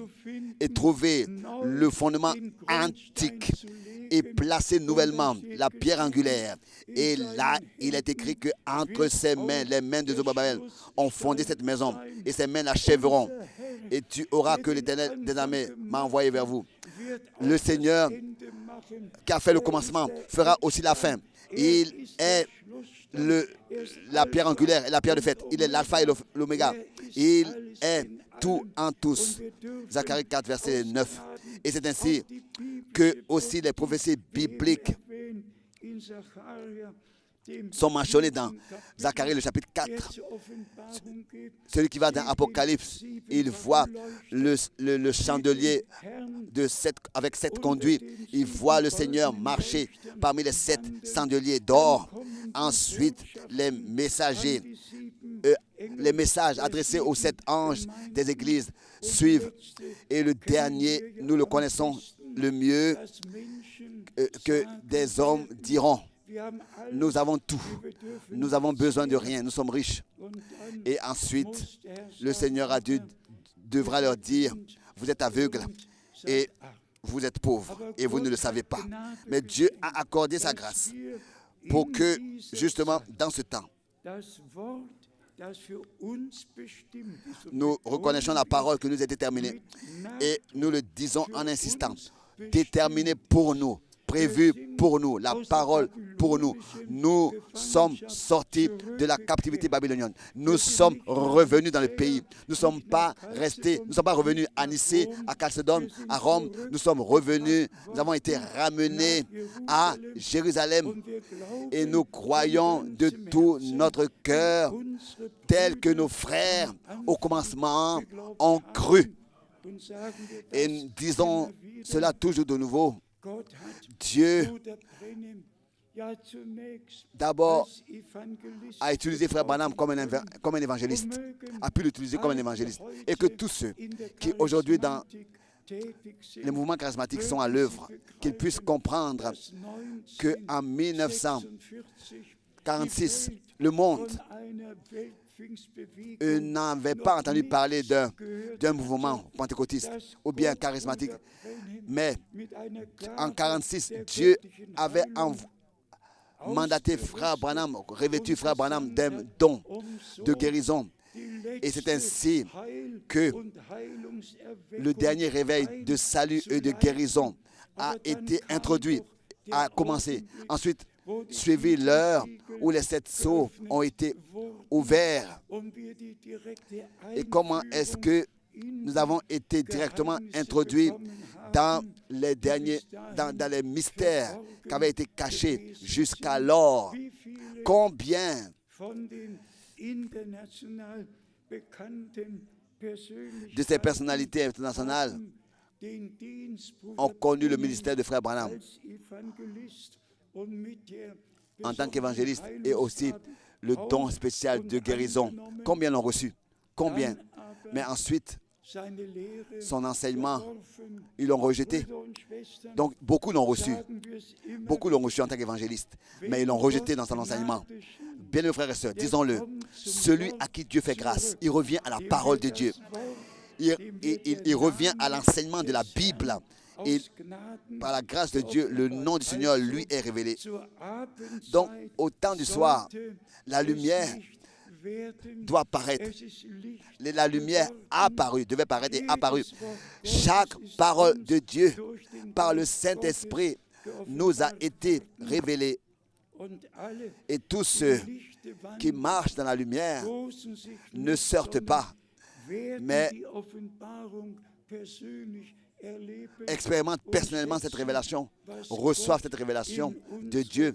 et trouver le fondement antique et placer nouvellement la pierre angulaire. Et là, il est écrit qu'entre ses mains, les mains de Zorobabel ont fondé cette maison et ses mains l'achèveront. Et tu auras que l'Éternel des armées m'a envoyé vers vous. Le Seigneur qui a fait le commencement fera aussi la fin. Il est la pierre angulaire et la pierre de fête. Il est l'alpha et l'oméga. Il est tout en tous. Zacharie 4, verset 9. Et c'est ainsi que aussi les prophéties bibliques sont mentionnées dans Zacharie le chapitre 4. Celui qui va dans Apocalypse, il voit le chandelier avec 7 conduits. Il voit le Seigneur marcher parmi les 7 chandeliers d'or. Ensuite, les messagers, les messages adressés aux 7 anges des églises suivent. Et le dernier, nous le connaissons le mieux, que des hommes diront: nous avons tout, nous avons besoin de rien, nous sommes riches. Et ensuite, le Seigneur devra leur dire: vous êtes aveugles et vous êtes pauvres et vous ne le savez pas. Mais Dieu a accordé sa grâce pour que, justement, dans ce temps, nous reconnaissons la parole que nous est déterminée et nous le disons en insistant: déterminée pour nous, prévu pour nous, la parole pour nous. Nous sommes sortis de la captivité babylonienne. Nous sommes revenus dans le pays. Nous ne sommes pas restés, nous ne sommes pas revenus à Nicée, à Chalcédoine, à Rome. Nous sommes revenus, nous avons été ramenés à Jérusalem et nous croyons de tout notre cœur, tel que nos frères au commencement ont cru. Et nous disons cela toujours de nouveau. Dieu, d'abord, a utilisé Frère Branham comme un évangéliste, a pu l'utiliser comme un évangéliste. Et que tous ceux qui aujourd'hui dans les mouvements charismatiques sont à l'œuvre, qu'ils puissent comprendre qu'en 1946, le monde n'avait pas entendu parler d'un mouvement pentecôtiste ou bien charismatique. Mais en 1946, Dieu avait mandaté Frère Branham, revêtu Frère Branham d'un don de guérison. Et c'est ainsi que le dernier réveil de salut et de guérison a été introduit, a commencé. Ensuite, suivi l'heure où les 7 sceaux ont été ouverts. Et comment est-ce que nous avons été directement introduits dans les mystères qui avaient été cachés jusqu'alors? Combien de ces personnalités internationales ont connu le ministère de Frère Branham en tant qu'évangéliste et aussi le don spécial de guérison? Combien l'ont reçu? Combien? Mais ensuite, son enseignement, ils l'ont rejeté. Donc, beaucoup l'ont reçu. Beaucoup l'ont reçu en tant qu'évangéliste, mais ils l'ont rejeté dans son enseignement. Bien, mes frères et sœurs, disons-le, celui à qui Dieu fait grâce, il revient à la parole de Dieu. Il revient à l'enseignement de la Bible. Et par la grâce de Dieu, le nom du Seigneur lui est révélé. Donc, au temps du soir, la lumière doit paraître. La lumière apparue, devait paraître et apparue. Chaque parole de Dieu, par le Saint-Esprit, nous a été révélée. Et tous ceux qui marchent dans la lumière ne sortent pas, mais expérimentent personnellement cette révélation, reçoivent cette révélation de Dieu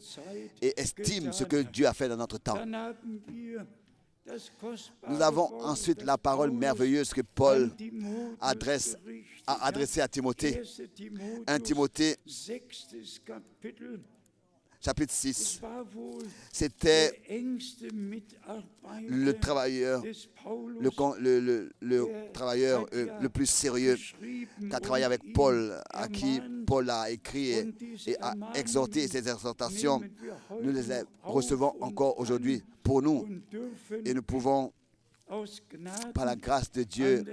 et estiment ce que Dieu a fait dans notre temps. Nous avons ensuite la parole merveilleuse que Paul a adressée à Timothée. 1 Timothée, chapitre 6. C'était le travailleur, le travailleur le plus sérieux qui a travaillé avec Paul, à qui Paul a écrit et a exhorté. Ces exhortations, nous les recevons encore aujourd'hui pour nous. Et nous pouvons, par la grâce de Dieu,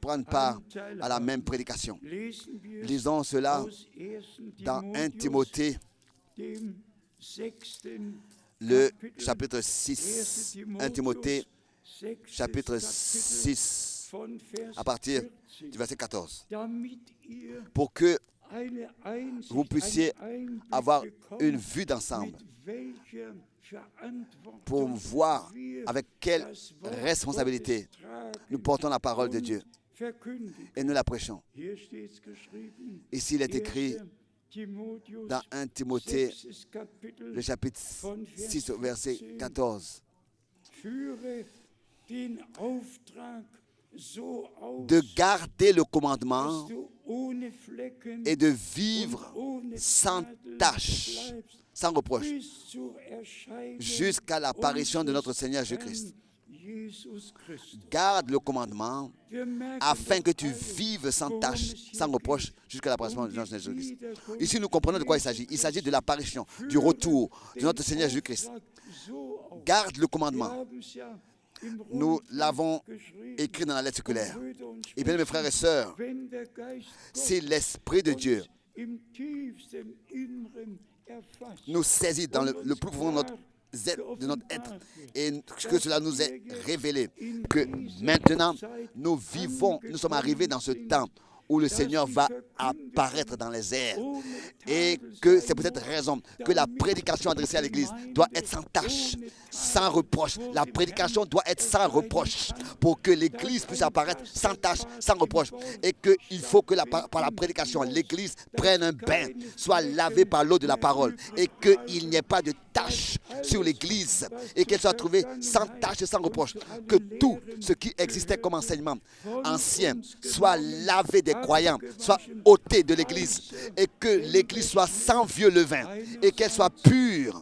prendre part à la même prédication. Lisons cela dans 1 Timothée, le chapitre 6. 1 Timothée, chapitre 6, à partir du verset 14. Pour que vous puissiez avoir une vue d'ensemble, pour voir avec quelle responsabilité nous portons la parole de Dieu et nous la prêchons. Ici, il est écrit dans 1 Timothée, le chapitre 6, verset 14, de garder le commandement et de vivre sans tache, sans reproche, jusqu'à l'apparition de notre Seigneur Jésus-Christ. Garde le commandement afin que tu vives sans tache, sans reproche, jusqu'à l'apparition de notre Seigneur Jésus-Christ. Ici, nous comprenons de quoi il s'agit. Il s'agit de l'apparition, du retour de notre Seigneur Jésus-Christ. Garde le commandement. Nous l'avons écrit dans la lettre circulaire. Et bien, mes frères et sœurs, si l'Esprit de Dieu nous saisit dans le plus profond de notre être et que cela nous est révélé, que maintenant nous sommes arrivés dans ce temps où le Seigneur va apparaître dans les airs. Et que c'est pour cette raison que la prédication adressée à l'Église doit être sans tache, sans reproche. La prédication doit être sans reproche pour que l'Église puisse apparaître sans tache, sans reproche. Et qu'il faut que par la prédication, l'Église prenne un bain, soit lavée par l'eau de la parole. Et qu'il n'y ait pas de tache sur l'Église et qu'elle soit trouvée sans tache et sans reproche. Que tout ce qui existait comme enseignement ancien soit lavé des croyants, soit ôté de l'Église et que l'Église soit sans vieux levain et qu'elle soit pure,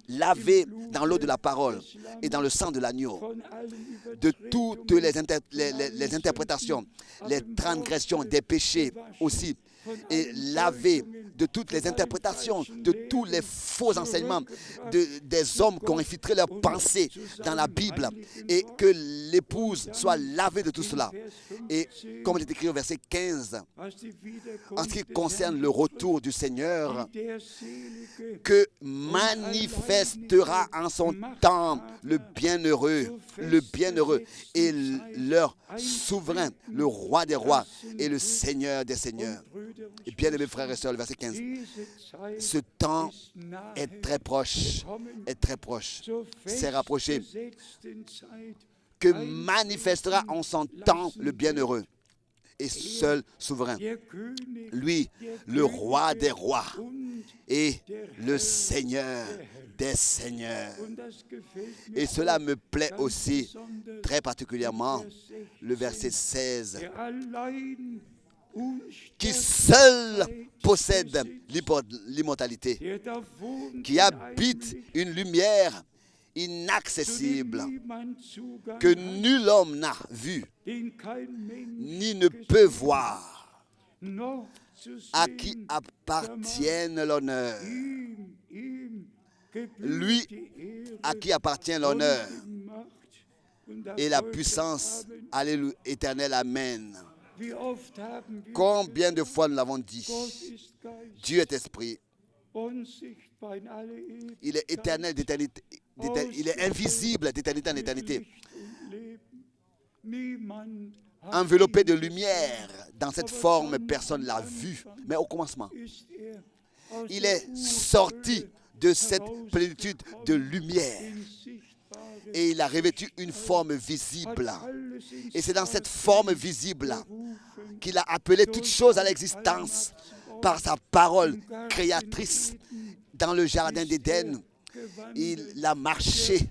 lavée dans l'eau de la parole et dans le sang de l'agneau, de toutes les interprétations, les transgressions, des péchés aussi, et lavée de toutes les interprétations, de tous les faux enseignements des hommes qui ont infiltré leurs pensées dans la Bible, et que l'épouse soit lavée de tout cela. Et comme il est écrit au verset 15, en ce qui concerne le retour du Seigneur, que manifestera en son temps le bienheureux et leur souverain, le roi des rois et le Seigneur des seigneurs. Et bien, mes frères et sœurs, le verset 15, ce temps est très proche, s'est rapproché, que manifestera en son temps le bienheureux et seul souverain, lui, le roi des rois et le Seigneur des seigneurs. Et cela me plaît aussi très particulièrement, le verset 16, qui seul possède l'immortalité, qui habite une lumière inaccessible que nul homme n'a vu, ni ne peut voir, à qui appartienne l'honneur. Lui à qui appartient l'honneur et la puissance, alléluia, éternelle, amen. Combien de fois nous l'avons dit, Dieu est esprit. Il est éternel d'éternité. Il est invisible d'éternité en éternité. Enveloppé de lumière, dans cette forme, personne ne l'a vu. Mais au commencement, il est sorti de cette plénitude de lumière. Et il a revêtu une forme visible. Et c'est dans cette forme visible qu'il a appelé toutes choses à l'existence par sa parole créatrice. Dans le jardin d'Éden, il a marché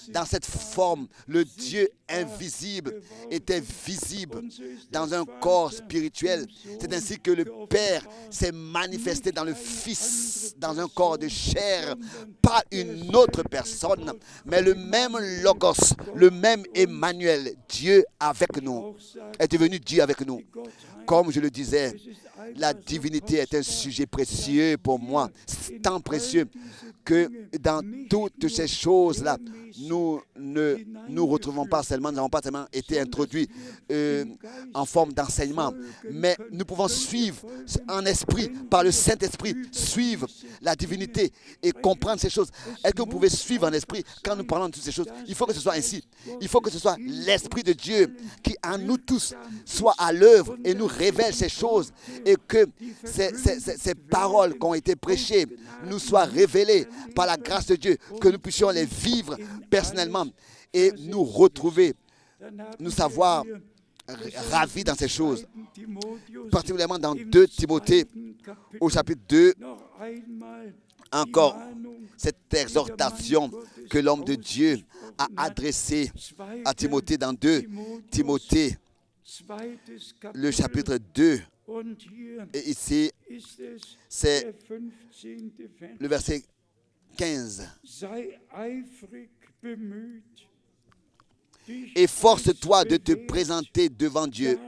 dans cette forme. Le Dieu invisible était visible dans un corps spirituel. C'est ainsi que le Père s'est manifesté dans le Fils, dans un corps de chair, pas une autre personne, mais le même Logos, le même Emmanuel, Dieu avec nous, est devenu Dieu avec nous. Comme je le disais, la divinité est un sujet précieux pour moi, tant précieux que dans toutes ces choses-là, nous ne nous retrouvons pas seulement, nous n'avons pas seulement été introduits en forme d'enseignement, mais nous pouvons suivre en esprit, par le Saint-Esprit, suivre la divinité et comprendre ces choses. Est-ce que vous pouvez suivre en esprit quand nous parlons de toutes ces choses? Il faut que ce soit ainsi. Il faut que ce soit l'Esprit de Dieu qui en nous tous soit à l'œuvre et nous révèle ces choses et que ces paroles qui ont été prêchées nous soient révélées par la grâce de Dieu, que nous puissions les vivre personnellement et nous retrouver, nous savoir ravis dans ces choses, particulièrement dans 2 Timothée au chapitre 2, encore cette exhortation que l'homme de Dieu a adressée à Timothée dans 2 Timothée, le chapitre 2. Et ici, c'est le verset 15. Efforce-toi de te présenter devant Dieu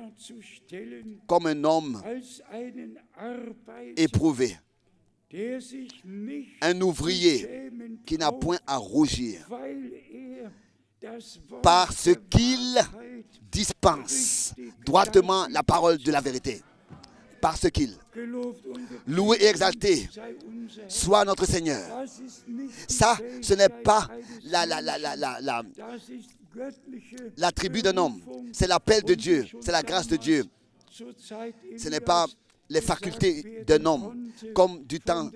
comme un homme éprouvé, un ouvrier qui n'a point à rougir, parce qu'il dispense droitement la parole de la vérité. Parce qu'il, loué et exalté, soit notre Seigneur. Ça, ce n'est pas l'attribut d'un homme, c'est l'appel de Dieu, c'est la grâce de Dieu. Ce n'est pas les facultés d'un homme, comme du temps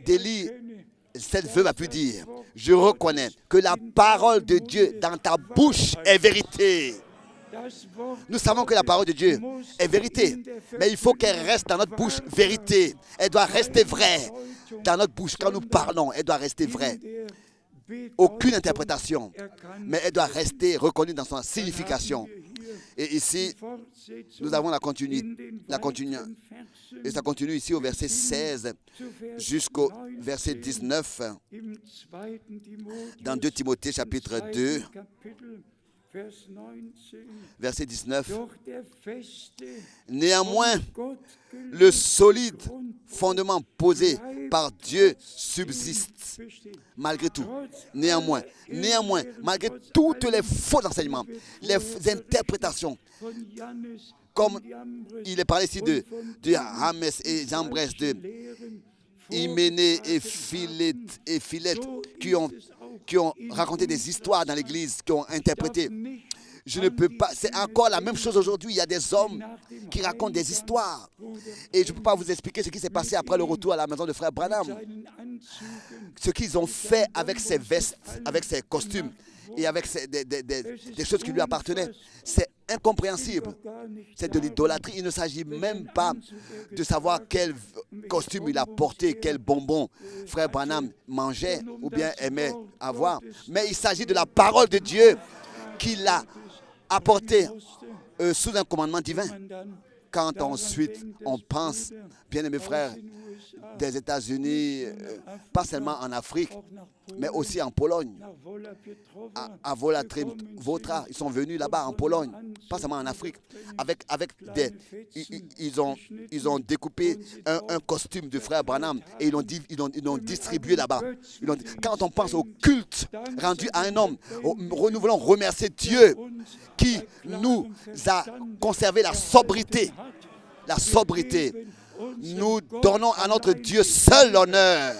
d'Élie. Cette veuve a pu dire, je reconnais que la parole de Dieu dans ta bouche est vérité. Nous savons que la parole de Dieu est vérité, mais il faut qu'elle reste dans notre bouche vérité. Elle doit rester vraie dans notre bouche. Quand nous parlons, elle doit rester vraie. Aucune interprétation, mais elle doit rester reconnue dans sa signification. Et ici, nous avons la continuité, et ça continue ici au verset 16 jusqu'au verset 19 dans 2 Timothée chapitre 2. Verset 19. Néanmoins, le solide fondement posé par Dieu subsiste. Malgré tout. Néanmoins, malgré toutes les faux enseignements, les interprétations, comme il est parlé ici de James et Jambres, de Hyménée et Philette, qui ont raconté des histoires dans l'Église, qui ont interprété. Je ne peux pas. C'est encore la même chose aujourd'hui. Il y a des hommes qui racontent des histoires. Et je ne peux pas vous expliquer ce qui s'est passé après le retour à la maison de frère Branham. Ce qu'ils ont fait avec ses vestes, avec ses costumes et avec des choses qui lui appartenaient. C'est incompréhensible. C'est de l'idolâtrie. Il ne s'agit même pas de savoir quel costume il a porté, quel bonbon frère Branham mangeait ou bien aimait avoir. Mais il s'agit de la parole de Dieu qu'il a apportée sous un commandement divin. Quand ensuite on pense, bien-aimés frères, des États-Unis, pas seulement en Afrique, mais aussi en Pologne, à Wola-Trzyma. Ils sont venus là-bas en Pologne, pas seulement en Afrique. Ils ont découpé un costume du frère Branham et ils l'ont distribué là-bas. Quand on pense au culte rendu à un homme, nous voulons remercier Dieu qui nous a conservé la sobriété. La sobriété. Nous donnons à notre Dieu seul l'honneur.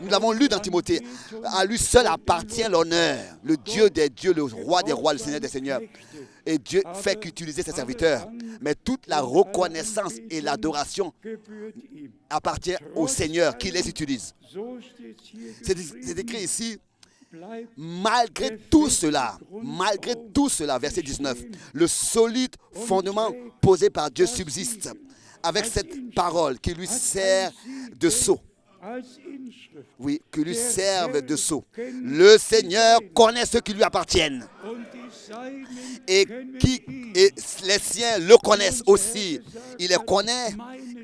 Nous l'avons lu dans Timothée. À lui seul appartient l'honneur. Le Dieu des dieux, le roi des rois, le Seigneur des seigneurs. Et Dieu fait qu'utiliser ses serviteurs. Mais toute la reconnaissance et l'adoration appartient au Seigneur qui les utilise. C'est écrit ici. Malgré tout cela, verset 19, le solide fondement posé par Dieu subsiste avec cette parole qui lui sert de sceau. Oui, qui lui servent de sceau. Le Seigneur connaît ceux qui lui appartiennent. Et les siens le connaissent aussi. Il les connaît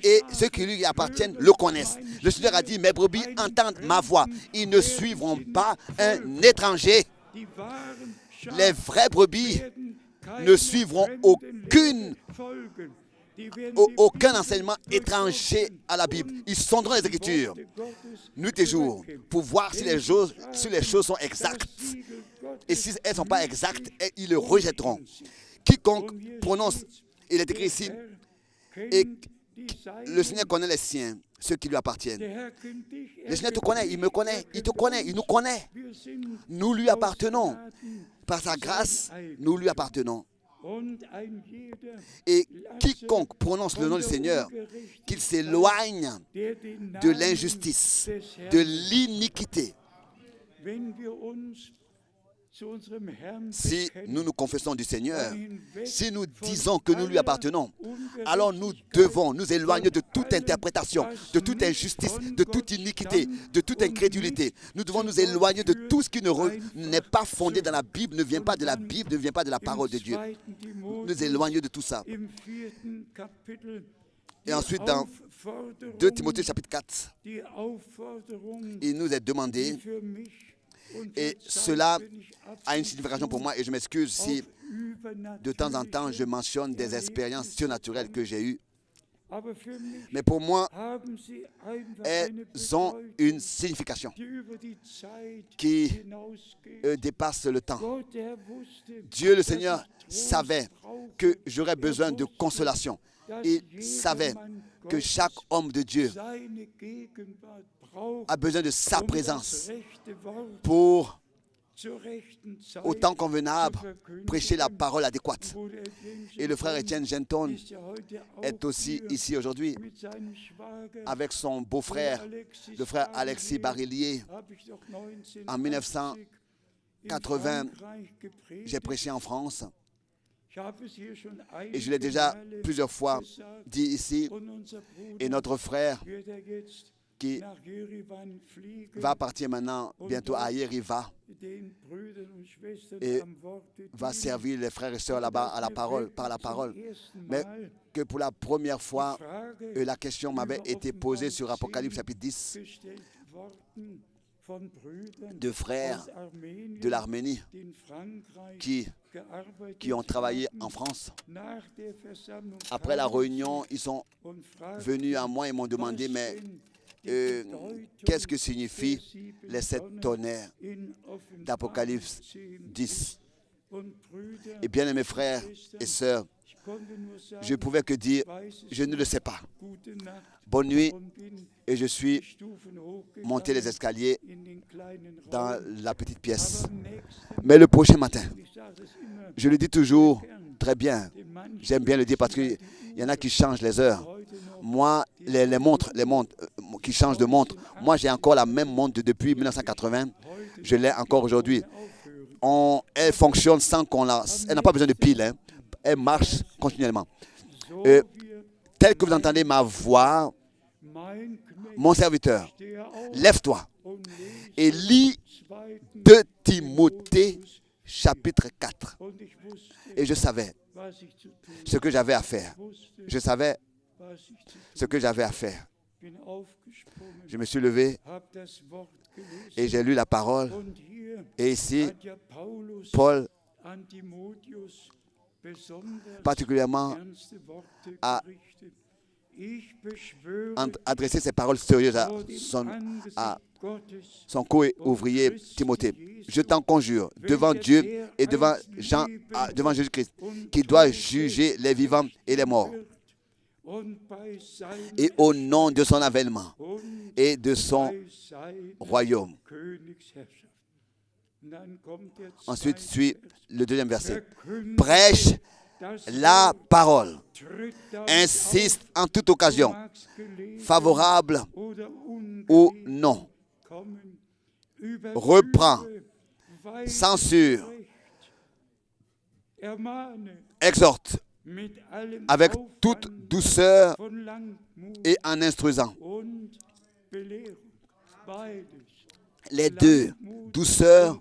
et ceux qui lui appartiennent le connaissent. Le Seigneur a dit, mes brebis entendent ma voix. Ils ne suivront pas un étranger. Les vraies brebis ne suivront aucun enseignement étranger à la Bible. Ils sonderont les Écritures nuit et jour pour voir si les choses sont exactes. Et si elles ne sont pas exactes, ils le rejetteront. Quiconque prononce, il est écrit ici, et le Seigneur connaît les siens, ceux qui lui appartiennent. Le Seigneur te connaît, il me connaît, il te connaît, il nous connaît. Nous lui appartenons. Par sa grâce, nous lui appartenons. Et quiconque prononce le nom du Seigneur, qu'il s'éloigne de l'injustice, de l'iniquité. Si nous nous confessons du Seigneur, si nous disons que nous lui appartenons, alors nous devons nous éloigner de toute interprétation, de toute injustice, de toute iniquité, de toute incrédulité. Nous devons nous éloigner de tout ce qui n'est pas fondé dans la Bible, ne vient pas de la Bible, ne vient pas de la parole de Dieu. Nous éloigner de tout ça. Et ensuite, dans 2 Timothée chapitre 4, il nous est demandé, et cela a une signification pour moi, et je m'excuse si de temps en temps je mentionne des expériences surnaturelles que j'ai eues. Mais pour moi, elles ont une signification qui dépasse le temps. Dieu le Seigneur savait que j'aurais besoin de consolation. Il savait que chaque homme de Dieu a besoin de sa présence pour, au temps convenable, prêcher la parole adéquate. Et le frère Etienne Genton est aussi ici aujourd'hui avec son beau-frère, le frère Alexis Barillier. En 1980, j'ai prêché en France. Et je l'ai déjà plusieurs fois dit ici. Et notre frère qui va partir maintenant bientôt à Yeriva et va servir les frères et sœurs là-bas à la parole, par la parole. Mais que pour la première fois, la question m'avait été posée sur Apocalypse chapitre 10 de frères de l'Arménie qui ont travaillé en France. Après la réunion, ils sont venus à moi et m'ont demandé, mais qu'est-ce que signifient les 7 tonnerres d'Apocalypse 10? Et bien, mes frères et sœurs, je ne pouvais que dire, je ne le sais pas. Bonne nuit, et je suis monté les escaliers dans la petite pièce. Mais le prochain matin, je le dis toujours très bien, j'aime bien le dire parce qu'il y en a qui changent les heures. Moi, les montres qui changent de montre, moi j'ai encore la même montre depuis 1980, je l'ai encore aujourd'hui. Elle fonctionne sans elle n'a pas besoin de pile, hein. Elle marche continuellement. Tel que vous entendez ma voix, mon serviteur, lève-toi et lis 2 Timothée chapitre 4. Et je savais ce que j'avais à faire. Je savais ce que j'avais à faire. Je me suis levé et j'ai lu la parole. Et ici, Paul particulièrement a adressé ses paroles sérieuses à son co-ouvrier Timothée. Je t'en conjure, devant Dieu et devant Jésus-Christ, qui doit juger les vivants et les morts, et au nom de son avènement et de son royaume. Ensuite suit le deuxième verset. Prêche la parole. Insiste en toute occasion, favorable ou non. Reprend, censure, exhorte avec toute douceur et en instruisant. Les deux, douceur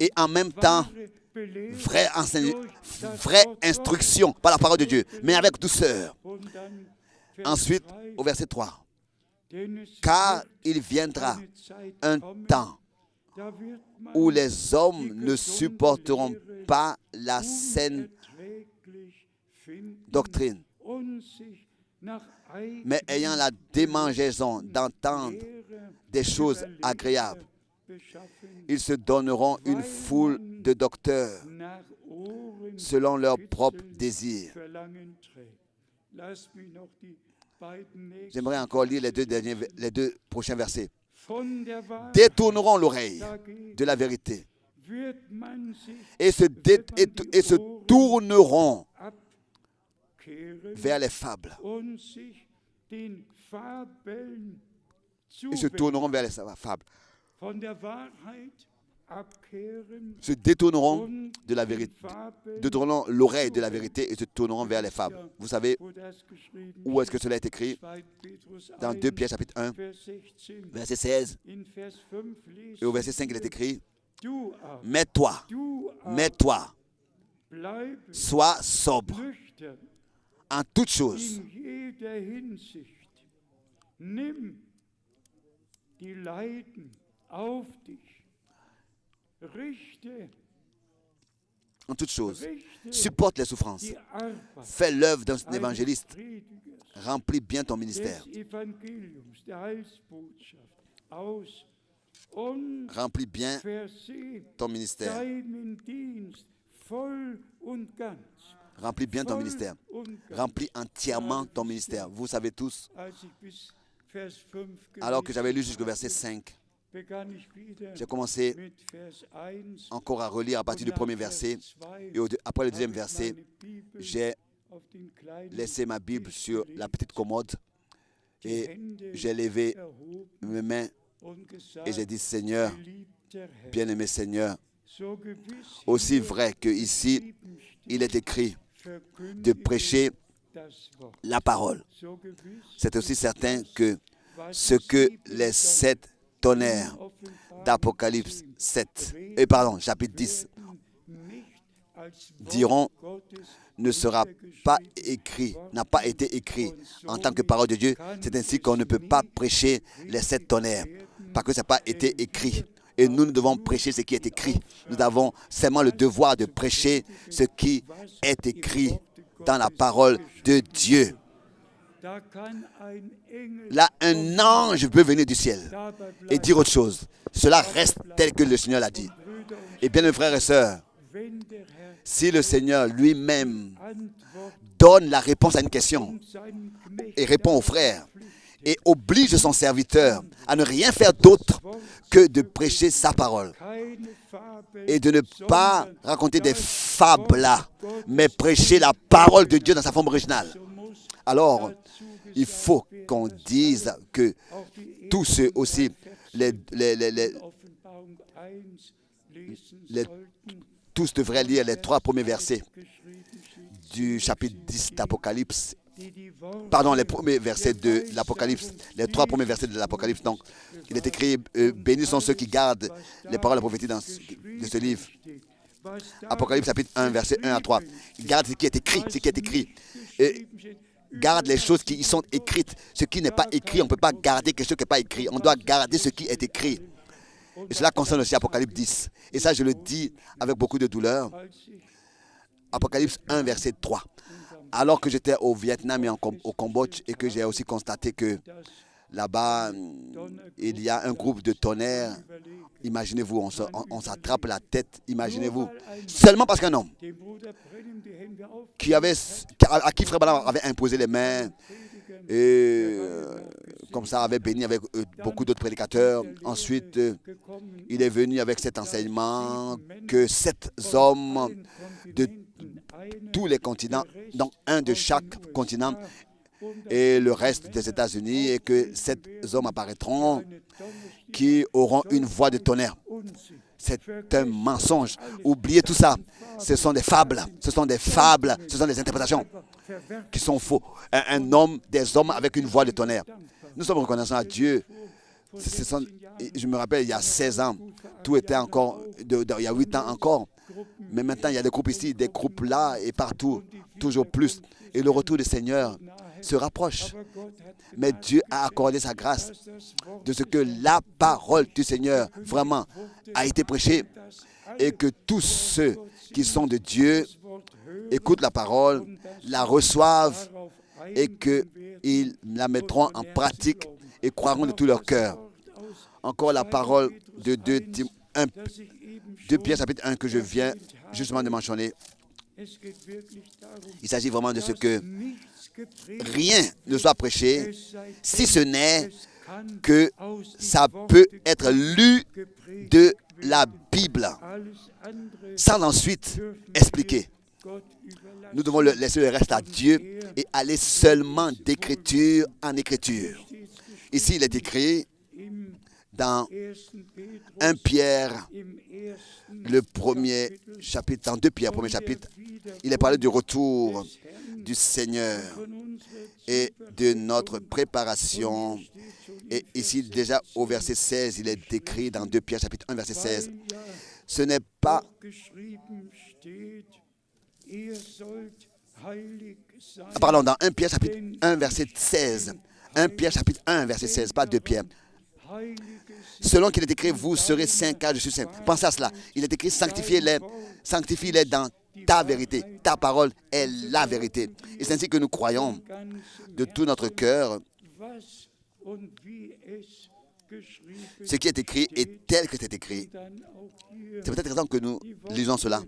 et en même temps vraie instruction par la parole de Dieu, mais avec douceur. Ensuite, au verset 3, car il viendra un temps où les hommes ne supporteront pas la saine doctrine, mais ayant la démangeaison d'entendre des choses agréables, ils se donneront une foule de docteurs selon leurs propres désirs. J'aimerais encore lire les deux prochains versets. Détourneront l'oreille de la vérité et se tourneront vers les fables. Ils se tourneront vers les fables. Se détourneront de la vérité, détourneront l'oreille de la vérité et se tourneront vers les fables. Vous savez où est-ce que cela est écrit? Dans 2 Pierre chapitre 1, verset 16. Et au verset 5, il est écrit: mais toi, sois sobre en toutes choses. En toutes choses, supporte les souffrances, fais l'œuvre d'un évangéliste, remplis bien ton ministère. Remplis bien ton ministère. Remplis bien ton ministère. Remplis entièrement ton ministère. Vous savez tous, alors que j'avais lu jusqu'au verset 5, j'ai commencé encore à relire à partir du premier verset. Et après le deuxième verset, j'ai laissé ma Bible sur la petite commode et j'ai levé mes mains et j'ai dit: Seigneur, bien-aimé Seigneur, aussi vrai que ici il est écrit de prêcher la parole, c'est aussi certain que ce que les 7 tonnerres d'Apocalypse chapitre 10 diront ne sera pas écrit, n'a pas été écrit en tant que parole de Dieu. C'est ainsi qu'on ne peut pas prêcher les 7 tonnerres, parce que ça n'a pas été écrit. Et nous devons prêcher ce qui est écrit. Nous avons seulement le devoir de prêcher ce qui est écrit dans la parole de Dieu. Là, un ange peut venir du ciel et dire autre chose. Cela reste tel que le Seigneur l'a dit. Et bien, mes frères et sœurs, si le Seigneur lui-même donne la réponse à une question et répond aux frères et oblige son serviteur à ne rien faire d'autre que de prêcher sa parole et de ne pas raconter des fables là, mais prêcher la parole de Dieu dans sa forme originale, alors il faut qu'on dise que tous ceux aussi, tous devraient lire les 3 premiers versets du chapitre 10 d'Apocalypse. Pardon, les premiers versets de l'Apocalypse, les 3 premiers versets de l'Apocalypse. Donc, il est écrit: bénis sont ceux qui gardent les paroles prophétiques de ce livre. Apocalypse chapitre 1, verset 1 à 3. Garde ce qui est écrit, Et garde les choses qui y sont écrites. Ce qui n'est pas écrit, on ne peut pas garder quelque chose qui n'est pas écrit. On doit garder ce qui est écrit. Et cela concerne aussi Apocalypse 10. Et ça, je le dis avec beaucoup de douleur. Apocalypse 1, verset 3. Alors que j'étais au Vietnam et au Cambodge et que j'ai aussi constaté que là-bas, il y a un groupe de tonnerres. Imaginez-vous, on s'attrape la tête, imaginez-vous. Seulement parce qu'un homme à qui Frère Branham avait imposé les mains et comme ça avait béni avec beaucoup d'autres prédicateurs. Ensuite, il est venu avec cet enseignement que 7 hommes de tous les continents, donc un de chaque continent, et le reste des États-Unis, et que 7 hommes apparaîtront qui auront une voix de tonnerre. C'est un mensonge. Oubliez tout ça. Ce sont des fables. Ce sont des fables. Ce sont des interprétations qui sont faux. Un homme, des hommes avec une voix de tonnerre. Nous sommes reconnaissants à Dieu. Je me rappelle, il y a 16 ans, tout était encore, il y a 8 ans encore. Mais maintenant, il y a des groupes ici, des groupes là et partout, toujours plus. Et le retour du Seigneur se rapproche. Mais Dieu a accordé sa grâce de ce que la parole du Seigneur vraiment a été prêchée et que tous ceux qui sont de Dieu écoutent la parole, la reçoivent et qu'ils la mettront en pratique et croiront de tout leur cœur. Encore la parole de 2 Pierre chapitre 1 que je viens justement de mentionner. Il s'agit vraiment de ce que rien ne soit prêché, si ce n'est que ça peut être lu de la Bible, sans ensuite expliquer. Nous devons laisser le reste à Dieu et aller seulement d'écriture en écriture. Ici, il est écrit dans 1 Pierre, le premier chapitre, dans 2 Pierre, premier chapitre, il est parlé du retour du Seigneur et de notre préparation. Et ici, déjà au verset 16, il est écrit dans 2 Pierre, chapitre 1, verset 16. Ce n'est pas... Pardon, dans 1 Pierre, chapitre 1, verset 16. 1 Pierre, chapitre 1, verset 16, pas 2 Pierre. Selon qu'il est écrit, vous serez saints car je suis saint. Pensez à cela. Il est écrit, sanctifie-les dans ta vérité. Ta parole est la vérité. Et c'est ainsi que nous croyons de tout notre cœur ce qui est écrit est tel que c'est écrit. C'est peut-être raison que nous lisons cela.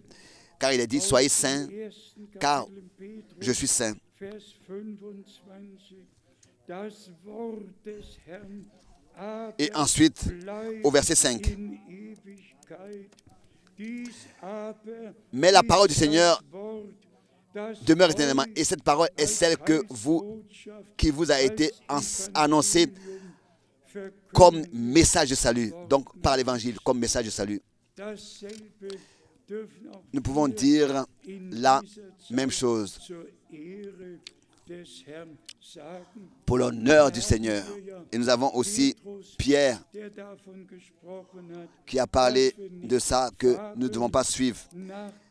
Car il est dit, soyez saints, car je suis saint. Et ensuite, au verset 5. Mais la parole du Seigneur demeure éternellement. Et cette parole est celle qui vous a été annoncée comme message de salut. Donc, par l'évangile, comme message de salut. Nous pouvons dire la même chose pour l'honneur du Seigneur. Et nous avons aussi Pierre qui a parlé de ça, que nous ne devons pas suivre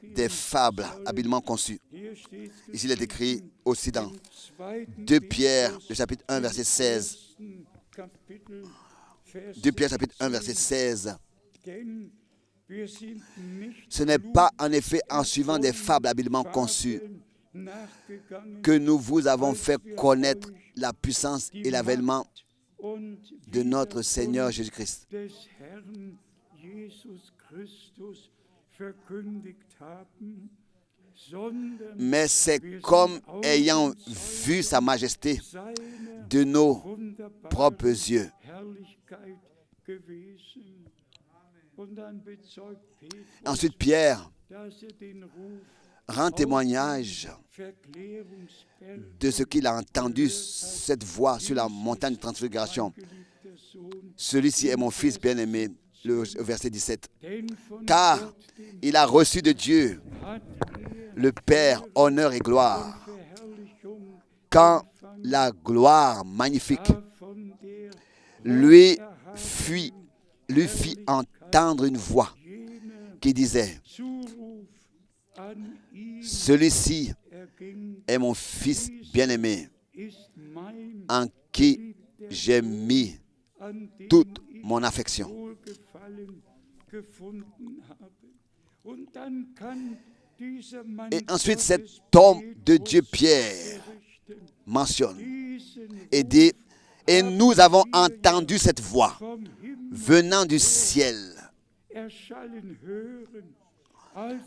des fables habilement conçues. Ici, il est écrit aussi dans 2 Pierre, le chapitre 1, verset 16. 2 Pierre, chapitre 1, verset 16. Ce n'est pas en effet en suivant des fables habilement conçues que nous vous avons fait connaître la puissance et l'avènement de notre Seigneur Jésus-Christ. Mais c'est comme ayant vu sa majesté de nos propres yeux. Ensuite, Pierre rend témoignage de ce qu'il a entendu, cette voix sur la montagne de transfiguration. Celui-ci est mon fils bien-aimé, le verset 17. Car il a reçu de Dieu, le Père, honneur et gloire. Quand la gloire magnifique lui fit entendre une voix qui disait, celui-ci est mon fils bien-aimé, en qui j'ai mis toute mon affection. Et ensuite, cet homme de Dieu, Pierre, mentionne et dit, et nous avons entendu cette voix venant du ciel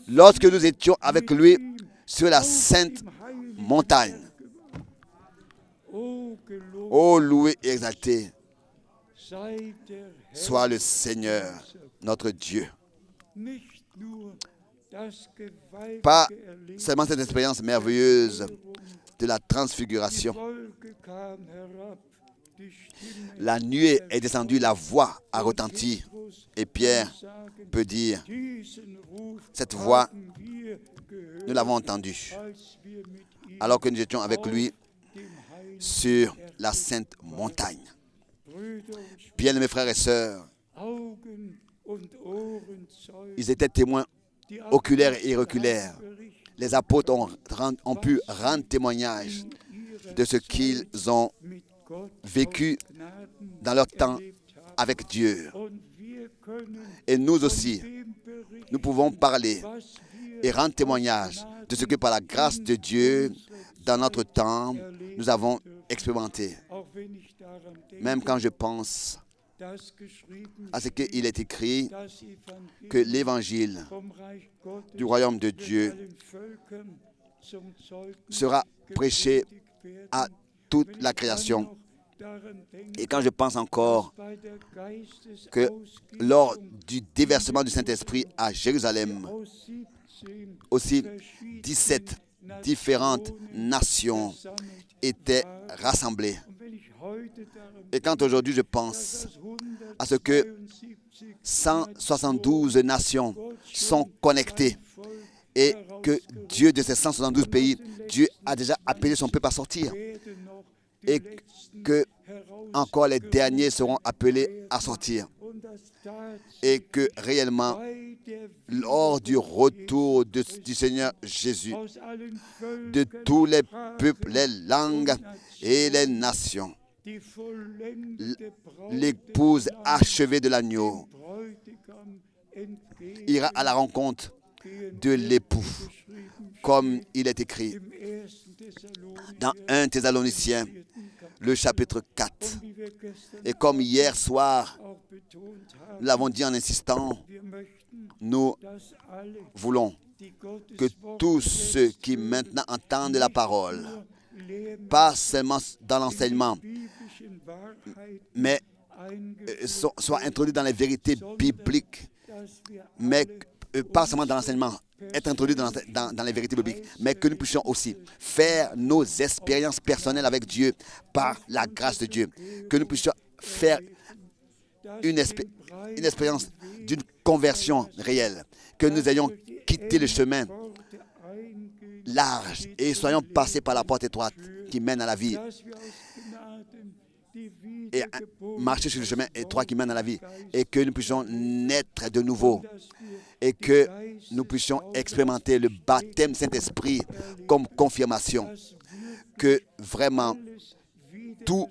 lorsque nous étions avec lui sur la sainte montagne. Ô loué et exalté soit le Seigneur, notre Dieu. Pas seulement cette expérience merveilleuse de la transfiguration. La nuée est descendue, la voix a retenti. Et Pierre peut dire, cette voix, nous l'avons entendue alors que nous étions avec lui sur la sainte montagne. Bien, mes frères et sœurs, ils étaient témoins oculaires et oculaires. Les apôtres ont pu rendre témoignage de ce qu'ils ont vécu dans leur temps avec Dieu. Et nous aussi, nous pouvons parler et rendre témoignage de ce que par la grâce de Dieu, dans notre temps, nous avons expérimenté. Même quand je pense à ce qu'il est écrit, que l'évangile du royaume de Dieu sera prêché à toute la création. Et quand je pense encore que lors du déversement du Saint-Esprit à Jérusalem, aussi 17 différentes nations étaient rassemblées. Et quand aujourd'hui je pense à ce que 172 nations sont connectées et que Dieu, de ces 172 pays, Dieu a déjà appelé son peuple à sortir et que encore les derniers seront appelés à sortir et que réellement lors du retour du Seigneur Jésus, de tous les peuples, les langues et les nations, l'épouse achevée de l'agneau ira à la rencontre de l'époux, comme il est écrit dans 1 Thessaloniciens, le chapitre 4. Et comme hier soir, nous l'avons dit en insistant, nous voulons que tous ceux qui maintenant entendent la parole, pas seulement dans l'enseignement, mais soient introduits dans les vérités bibliques, mais pas seulement dans l'enseignement, être introduits dans les vérités bibliques, mais que nous puissions aussi faire nos expériences personnelles avec Dieu par la grâce de Dieu, que nous puissions faire une expérience d'une conversion réelle, que nous ayons quitté le chemin large et soyons passés par la porte étroite qui mène à la vie et marcher sur le chemin étroit qui mène à la vie, et que nous puissions naître de nouveau et que nous puissions expérimenter le baptême Saint-Esprit comme confirmation que vraiment tout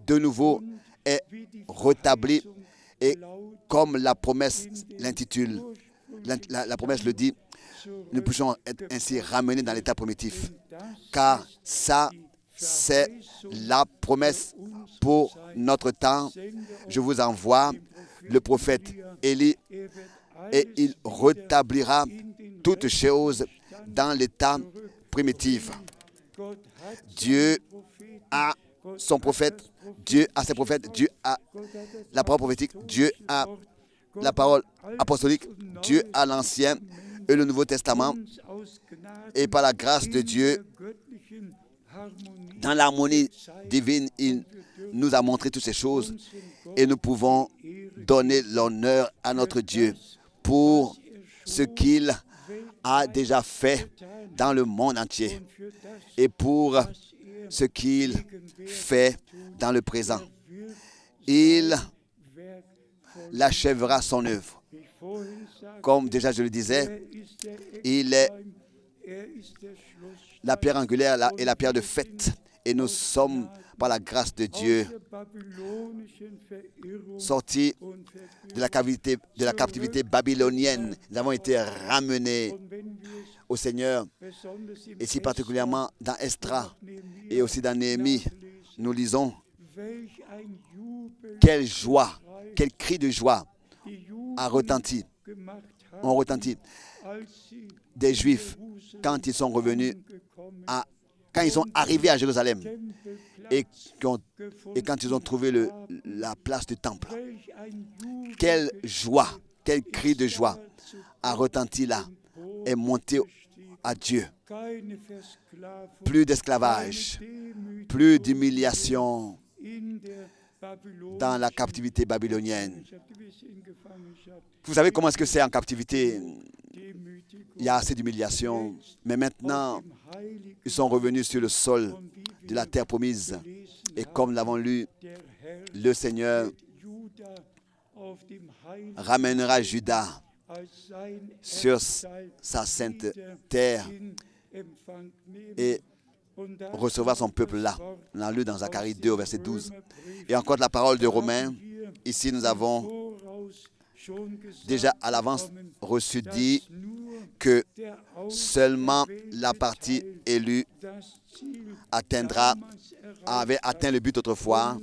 de nouveau est rétabli, et comme la promesse l'intitule, la promesse le dit, nous puissions être ainsi ramenés dans l'état primitif, car ça c'est la promesse pour notre temps. Je vous envoie le prophète Élie et il rétablira toutes choses dans l'état primitif. Dieu a son prophète, Dieu a ses prophètes, Dieu a la parole prophétique, Dieu a la parole apostolique, Dieu a l'Ancien et le Nouveau Testament. Et par la grâce de Dieu, dans l'harmonie divine, il nous a montré toutes ces choses et nous pouvons donner l'honneur à notre Dieu pour ce qu'il a déjà fait dans le monde entier et pour ce qu'il fait dans le présent. Il l'achèvera son œuvre. Comme déjà je le disais, il est la pierre angulaire et la pierre de faite. Et nous sommes, par la grâce de Dieu, sortis de la captivité babylonienne. Nous avons été ramenés au Seigneur. Et si particulièrement dans Esdras et aussi dans Néhémie, nous lisons quelle joie, quel cri de joie ont retenti des Juifs quand ils sont revenus quand ils sont arrivés à Jérusalem et quand ils ont trouvé la place du temple. Quelle joie, quel cri de joie a retenti là et monté à Dieu. Plus d'esclavage, plus d'humiliation dans la captivité babylonienne. Vous savez comment est-ce que c'est en captivité? Il y a assez d'humiliation, mais maintenant, ils sont revenus sur le sol de la terre promise. Et comme nous l'avons lu, le Seigneur ramènera Juda sur sa sainte terre et recevra son peuple là. On l'a lu dans Zacharie 2, verset 12. Et encore de la parole de Romains, ici nous avons déjà à l'avance reçu dit que seulement la partie élue avait atteint le but autrefois,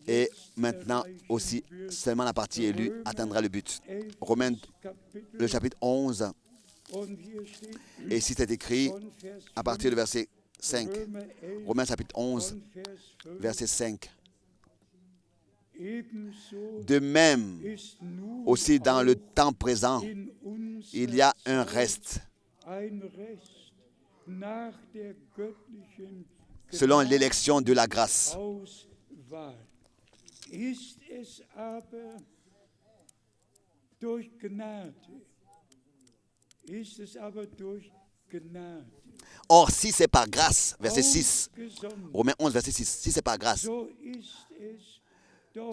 et maintenant aussi seulement la partie élue atteindra le but. Romains, le chapitre 11, et ici c'est écrit à partir du verset 5. Romains chapitre 11, verset 5. De même, aussi dans le temps présent, il y a un reste selon l'élection de la grâce. Or, si c'est par grâce, verset 6, Romains 11, verset 6, si c'est par grâce,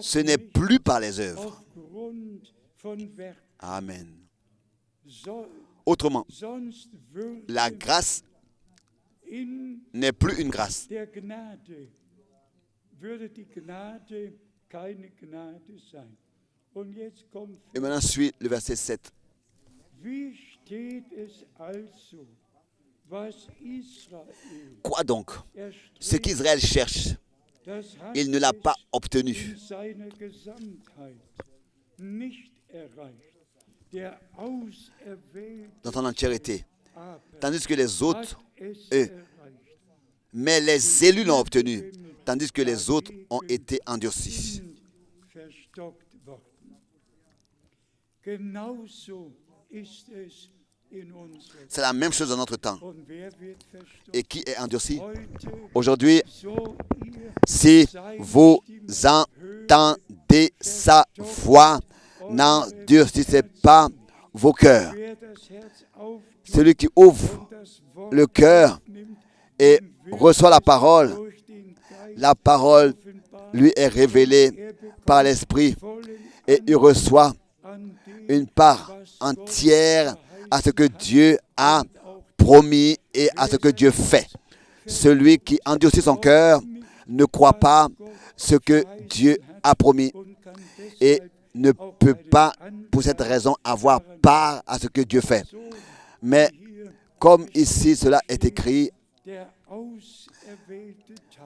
ce n'est plus par les œuvres. Amen. Autrement, la grâce n'est plus une grâce. Et maintenant suit le verset 7. Quoi donc? Ce qu'Israël cherche, il ne l'a pas obtenu. Dans son entièreté. Tandis que les autres, eux, mais les élus l'ont obtenu, tandis que les autres ont été endurcis. C'est la même chose dans notre temps. Et qui est endurci? Aujourd'hui, si vous entendez sa voix, n'endurcissez pas vos cœurs. Celui qui ouvre le cœur et reçoit la parole lui est révélée par l'Esprit et il reçoit une part entière à ce que Dieu a promis et à ce que Dieu fait. Celui qui endurcit son cœur ne croit pas ce que Dieu a promis et ne peut pas, pour cette raison, avoir part à ce que Dieu fait. Mais comme ici cela est écrit,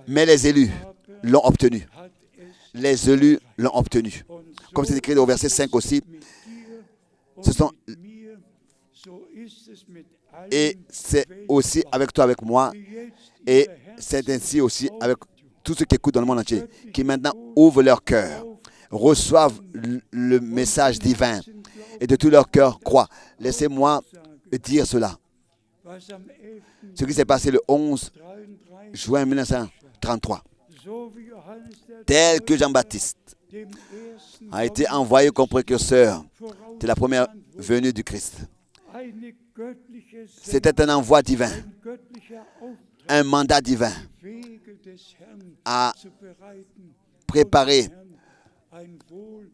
mais les élus l'ont obtenu. Les élus l'ont obtenu. Comme c'est écrit au verset 5 aussi, et c'est aussi avec toi, avec moi, et c'est ainsi aussi avec tous ceux qui écoutent dans le monde entier, qui maintenant ouvrent leur cœur, reçoivent le message divin et de tout leur cœur croient. Laissez-moi dire cela. Ce qui s'est passé le 11 juin 1933, tel que Jean-Baptiste a été envoyé comme précurseur de la première venue du Christ. C'était un envoi divin, un mandat divin à préparer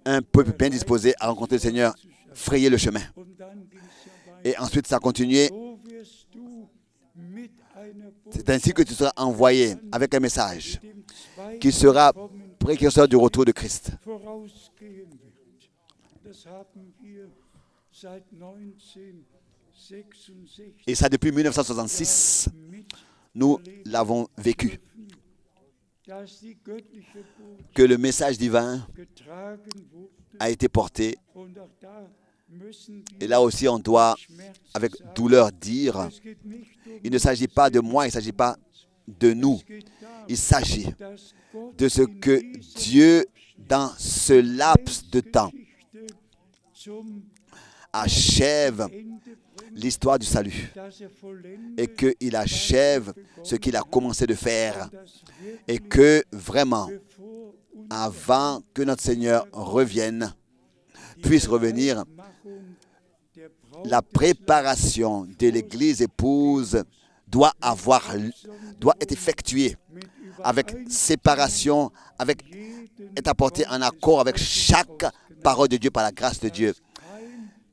un peuple bien disposé à rencontrer le Seigneur, frayer le chemin. Et ensuite, ça a continué. C'est ainsi que tu seras envoyé avec un message qui sera précurseur du retour de Christ. Et ça, depuis 1966, nous l'avons vécu. Que le message divin a été porté. Et là aussi, on doit, avec douleur, dire, il ne s'agit pas de moi, il ne s'agit pas de nous. Il s'agit de ce que Dieu, dans ce laps de temps, achève l'histoire du salut et qu'il achève ce qu'il a commencé de faire et que vraiment, avant que notre Seigneur revienne, puisse revenir, la préparation de l'Église épouse doit être effectuée avec séparation, est apportée en accord avec chaque parole de Dieu par la grâce de Dieu.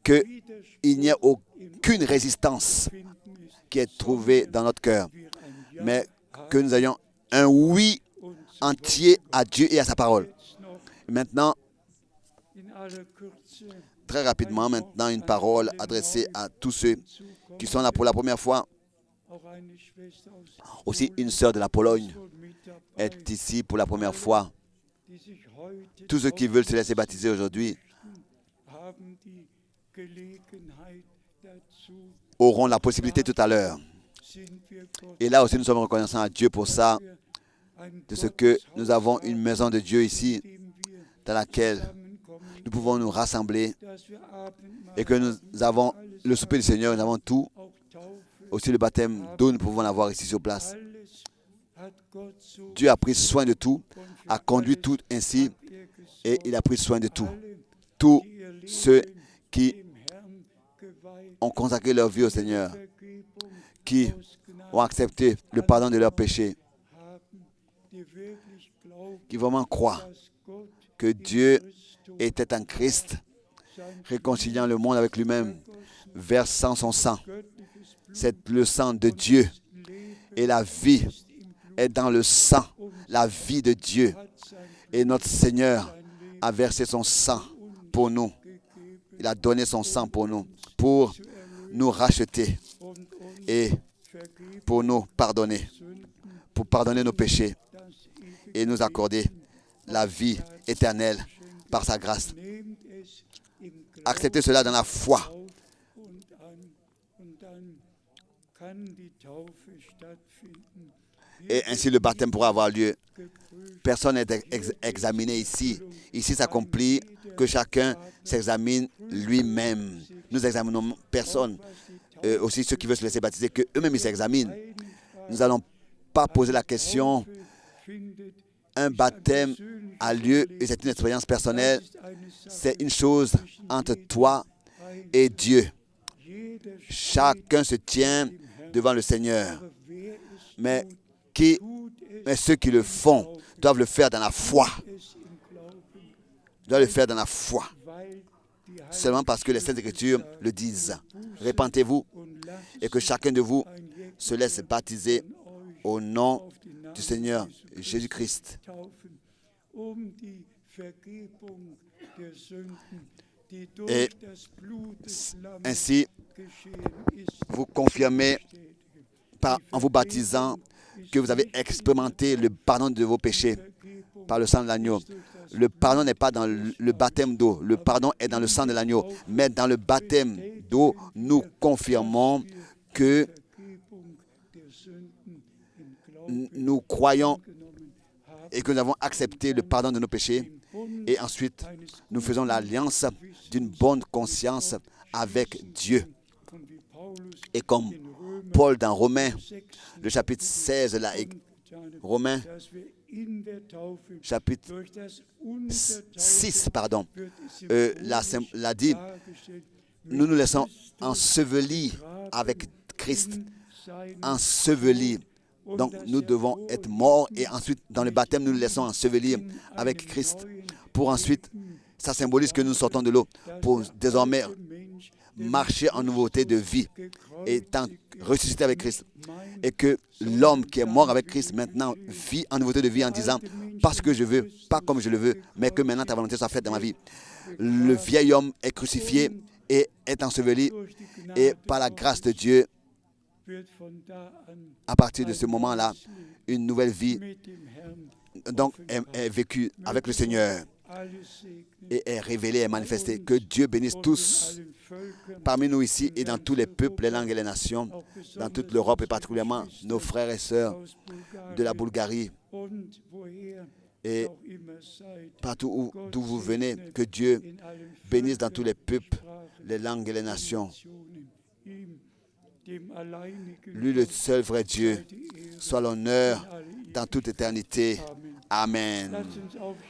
Qu'il n'y ait aucune résistance qui est trouvée dans notre cœur, mais que nous ayons un oui entier à Dieu et à sa parole. Maintenant, très rapidement, maintenant, une parole adressée à tous ceux qui sont là pour la première fois. Aussi, une sœur de la Pologne est ici pour la première fois. Tous ceux qui veulent se laisser baptiser aujourd'hui auront la possibilité tout à l'heure. Et là aussi, nous sommes reconnaissants à Dieu pour ça, de ce que nous avons une maison de Dieu ici, dans laquelle nous pouvons nous rassembler et que nous avons le souper du Seigneur, nous avons tout. Aussi le baptême d'eau, nous pouvons l'avoir ici sur place. Dieu a pris soin de tout, a conduit tout ainsi et il a pris soin de tout. Tous ceux qui ont consacré leur vie au Seigneur, qui ont accepté le pardon de leurs péchés, qui vraiment croient que Dieu était en Christ, réconciliant le monde avec lui-même, versant son sang. C'est le sang de Dieu et la vie est dans le sang, la vie de Dieu. Et notre Seigneur a versé son sang pour nous. Il a donné son sang pour nous racheter et pour nous pardonner, pour pardonner nos péchés et nous accorder la vie éternelle par sa grâce. Acceptez cela dans la foi. Et ainsi le baptême pourra avoir lieu. Personne n'est examiné ici. Ici s'accomplit que chacun s'examine lui-même. Nous examinons personne. Aussi ceux qui veulent se laisser baptiser, qu'eux-mêmes ils s'examinent. Nous n'allons pas poser la question. Un baptême a lieu et c'est une expérience personnelle. C'est une chose entre toi et Dieu. Chacun se tient devant le Seigneur. Mais ceux qui le font doivent le faire dans la foi. Doivent le faire dans la foi. Seulement parce que les Saintes Écritures le disent. Répentez-vous et que chacun de vous se laisse baptiser au nom du Seigneur Jésus-Christ. Et ainsi, vous confirmez en vous baptisant que vous avez expérimenté le pardon de vos péchés par le sang de l'agneau. Le pardon n'est pas dans le baptême d'eau. Le pardon est dans le sang de l'agneau. Mais dans le baptême d'eau, nous confirmons que nous croyons et que nous avons accepté le pardon de nos péchés. Et ensuite, nous faisons l'alliance d'une bonne conscience avec Dieu. Et comme Paul dans Romains, le chapitre 16, là, Romains, chapitre 6, pardon, l'a dit, nous nous laissons ensevelir avec Christ, ensevelir. Donc, nous devons être morts et ensuite, dans le baptême, nous nous laissons ensevelir avec Christ. Pour ensuite, ça symbolise que nous sortons de l'eau pour désormais marcher en nouveauté de vie, étant ressuscité avec Christ. Et que l'homme qui est mort avec Christ maintenant vit en nouveauté de vie en disant, parce que je veux, pas comme je le veux, mais que maintenant ta volonté soit faite dans ma vie. Le vieil homme est crucifié et est enseveli, et par la grâce de Dieu, à partir de ce moment-là, une nouvelle vie donc est vécue avec le Seigneur et est révélée et manifestée. Que Dieu bénisse tous parmi nous ici et dans tous les peuples, les langues et les nations, dans toute l'Europe et particulièrement nos frères et sœurs de la Bulgarie et partout d'où vous venez. Que Dieu bénisse dans tous les peuples, les langues et les nations. Lui, le seul vrai Dieu, soit l'honneur dans toute éternité. Amen.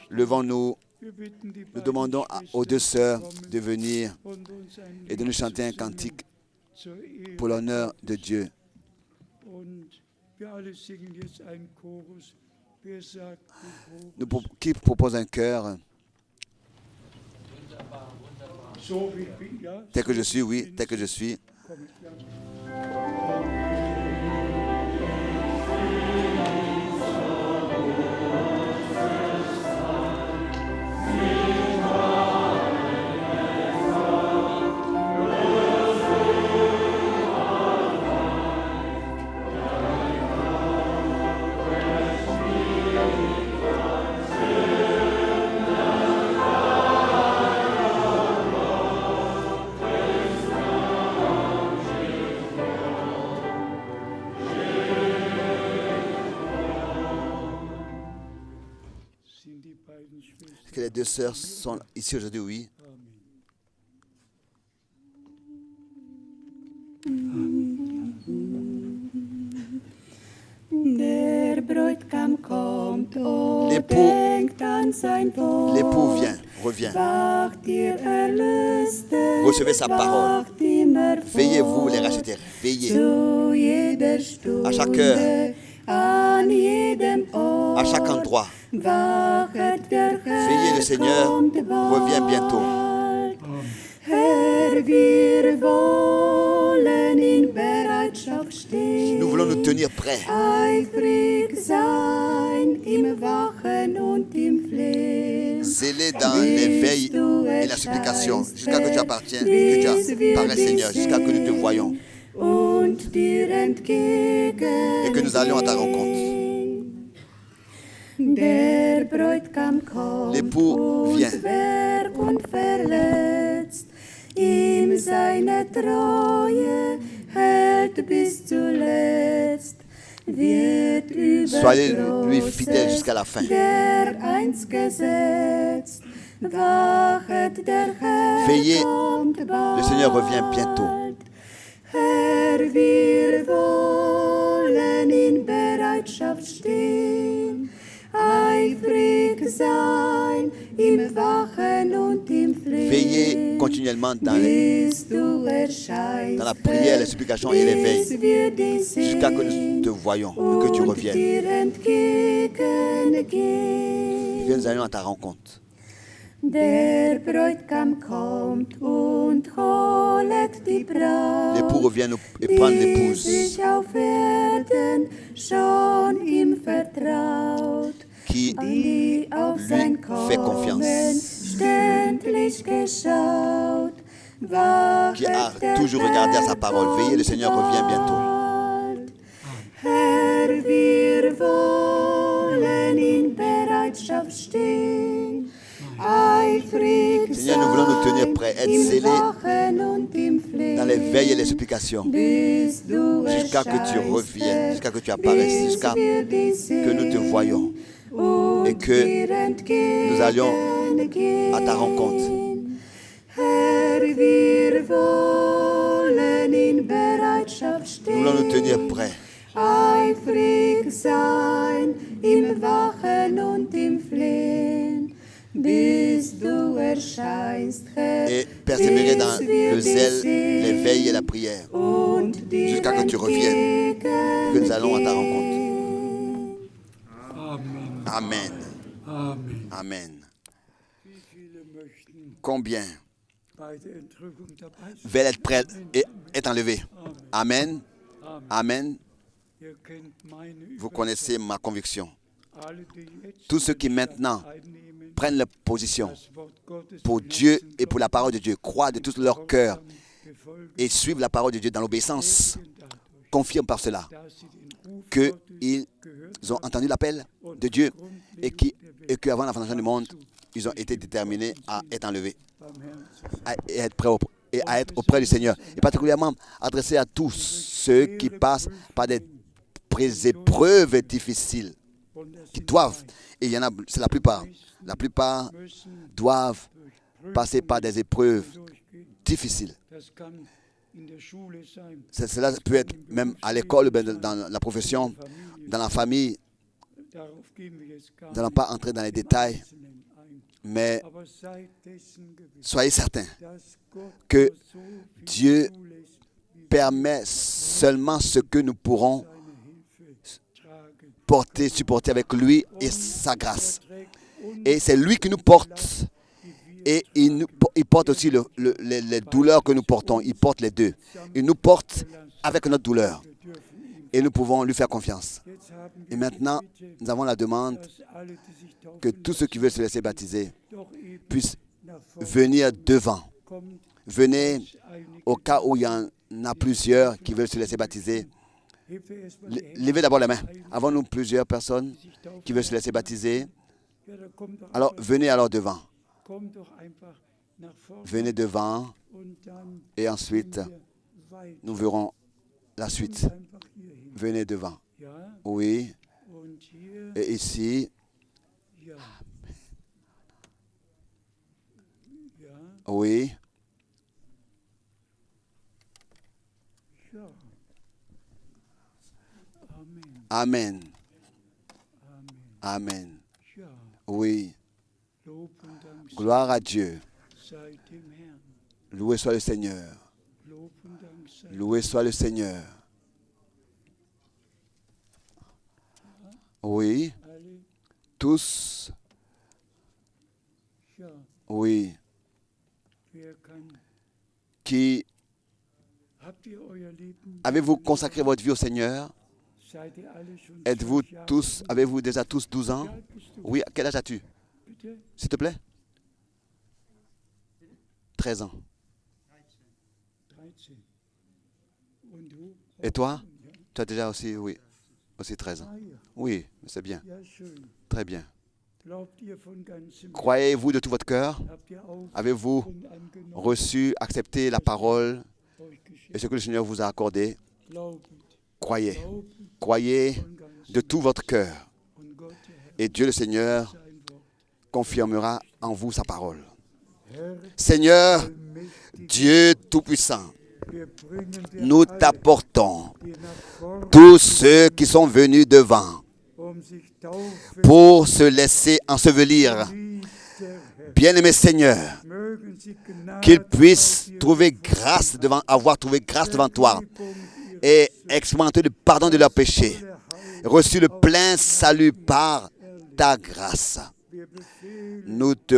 Levons-nous. Nous demandons aux deux sœurs de venir et de nous chanter un cantique pour l'honneur de Dieu. Qui propose un chœur? Tel que je suis, oui, tel que je suis. Que les deux sœurs sont ici aujourd'hui, oui. L'époux revient. Recevez sa parole. Veillez-vous, les racheter. Veillez. À chaque heure. À chaque endroit. Veillez, le Seigneur revient bientôt. Nous voulons nous tenir prêts. Zélés dans l'éveil et la supplication, jusqu'à que tu apparaisses, Seigneur, jusqu'à que nous te voyons. Et que nous allions à ta rencontre. L'époux vient. Soyez lui fidèle jusqu'à la fin. Veillez, le Seigneur revient bientôt. Veillez continuellement dans la prière, la supplication et l'éveil, jusqu'à que nous te voyons et que tu reviennes. Viens, nous allons à ta rencontre. L'époux revient et prend l'épouse qui lui fait confiance, qui a toujours regardé à sa parole. Veillez, le Seigneur revient bientôt. Seigneur, nous voulons nous tenir prêts, être zélés dans les veilles et les supplications, jusqu'à que tu reviennes, jusqu'à que tu apparaisses, jusqu'à que nous te voyions et que nous allions à ta rencontre. Nous voulons nous tenir prêts. Et persévérer dans le zèle, l'éveil et la prière, jusqu'à que tu reviennes, que nous allons à ta rencontre. Amen. Amen. Amen. Combien veulent être prêts et être enlevés. Amen. Amen. Vous connaissez ma conviction. Tous ceux qui maintenant prennent leur position pour Dieu et pour la parole de Dieu, croient de tout leur cœur et suivent la parole de Dieu dans l'obéissance, confirment par cela qu'ils ont entendu l'appel de Dieu et qu'avant la fondation du monde, ils ont été déterminés à être enlevés et à être prêts et à être auprès du Seigneur. Et particulièrement adressé à tous ceux qui passent par des épreuves difficiles, qui doivent, et il y en a, c'est la plupart doivent passer par des épreuves difficiles. Cela peut être même à l'école, dans la profession, dans la famille. Nous n'allons pas entrer dans les détails, mais soyez certains que Dieu permet seulement ce que nous pourrons supporter avec lui et sa grâce. Et c'est lui qui nous porte. Et il porte aussi les douleurs que nous portons. Il porte les deux. Il nous porte avec notre douleur. Et nous pouvons lui faire confiance. Et maintenant, nous avons la demande que tous ceux qui veulent se laisser baptiser puissent venir devant. Venez au cas où il y en a plusieurs qui veulent se laisser baptiser. Levez d'abord la main. Avons-nous plusieurs personnes qui veulent se laisser baptiser? Alors, venez alors devant. Venez devant et ensuite, nous verrons la suite. Venez devant. Oui. Et ici. Oui. Amen. Amen. Oui. Gloire à Dieu. Loué soit le Seigneur. Loué soit le Seigneur. Oui. Tous. Oui. Qui avez-vous consacré votre vie au Seigneur? Êtes-vous tous, avez-vous déjà tous 12 ans? Oui, quel âge as-tu? S'il te plaît? 13 ans. Et toi? Tu as déjà aussi, oui, aussi 13 ans. Oui, c'est bien. Très bien. Croyez-vous de tout votre cœur? Avez-vous reçu, accepté la parole et ce que le Seigneur vous a accordé? Croyez. Croyez de tout votre cœur. Et Dieu le Seigneur confirmera en vous sa parole. Seigneur, Dieu Tout-Puissant, nous t'apportons tous ceux qui sont venus devant pour se laisser ensevelir. Bien-aimé Seigneur, qu'ils puissent trouver grâce avoir trouvé grâce devant toi et expérimenter le pardon de leurs péchés, reçu le plein salut par ta grâce. Nous te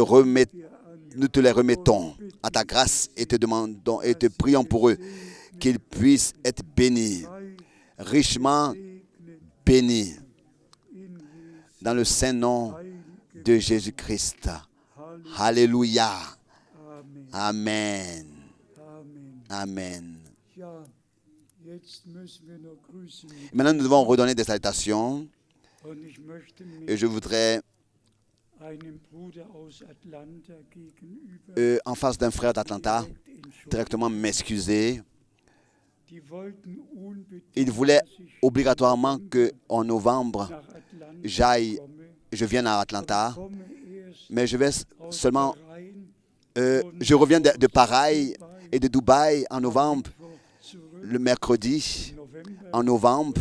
les remettons à ta grâce et te demandons et te prions pour eux qu'ils puissent être bénis, richement bénis, dans le saint nom de Jésus-Christ. Alléluia. Amen. Amen. Maintenant, nous devons redonner des salutations. Et je voudrais, en face d'un frère d'Atlanta, directement m'excuser. Il voulait obligatoirement qu'en novembre, je vienne à Atlanta, mais je vais seulement, je reviens de Paris et de Dubaï en novembre, le mercredi en novembre,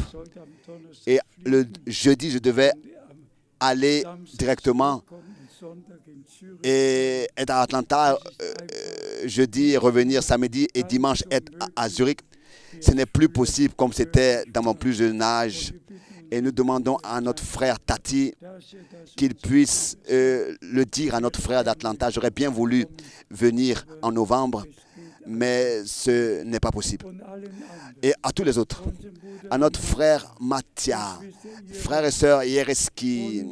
et le jeudi, je devais aller directement et être à Atlanta jeudi, revenir samedi et dimanche être à Zurich. Ce n'est plus possible comme c'était dans mon plus jeune âge. Et nous demandons à notre frère Tati qu'il puisse le dire à notre frère d'Atlanta. J'aurais bien voulu venir en novembre, mais ce n'est pas possible. Et à tous les autres, à notre frère Mathia, frère et sœur Yereski,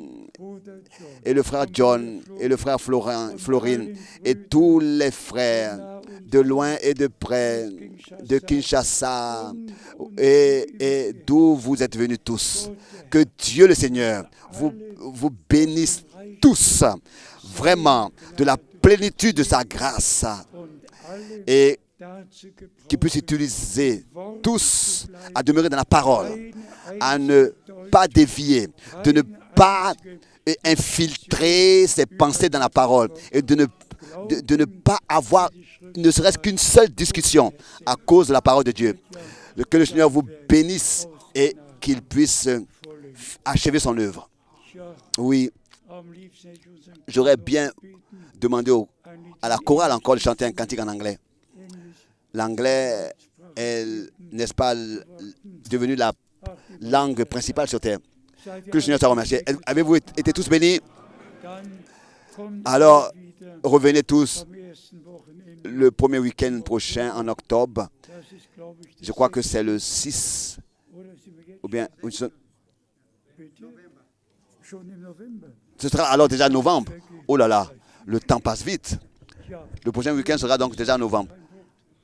et le frère John, et le frère Florine, et tous les frères de loin et de près, de Kinshasa, et d'où vous êtes venus tous. Que Dieu le Seigneur vous bénisse tous, vraiment, de la plénitude de sa grâce, et qui puisse utiliser tous à demeurer dans la parole, à ne pas dévier, de ne pas infiltrer ses pensées dans la parole et de ne pas avoir ne serait-ce qu'une seule discussion à cause de la parole de Dieu. Que le Seigneur vous bénisse et qu'il puisse achever son œuvre. Oui, j'aurais bien demandé à la chorale encore de chanter un cantique en anglais. L'anglais est, n'est-ce pas, devenu la langue principale sur terre. Que le Seigneur te remercie. Avez-vous été tous bénis? Alors, revenez tous le premier week-end prochain en octobre. Je crois que c'est le 6. Ou bien, ce sera alors déjà novembre. Oh là là, le temps passe vite. Le prochain week-end sera donc déjà en novembre.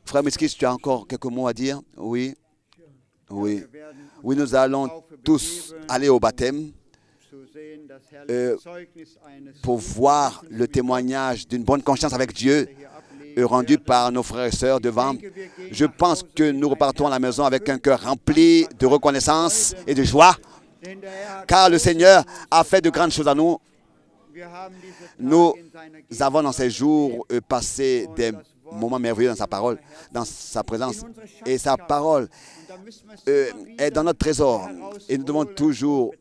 Frère Miskis, tu as encore quelques mots à dire? Oui. Oui. Oui, nous allons tous aller au baptême pour voir le témoignage d'une bonne conscience avec Dieu rendu par nos frères et sœurs devant. Je pense que nous repartons à la maison avec un cœur rempli de reconnaissance et de joie, car le Seigneur a fait de grandes choses à nous. Nous avons dans ces jours passé des moments merveilleux dans sa parole, dans sa présence. Et sa parole est dans notre trésor. Et nous devons toujours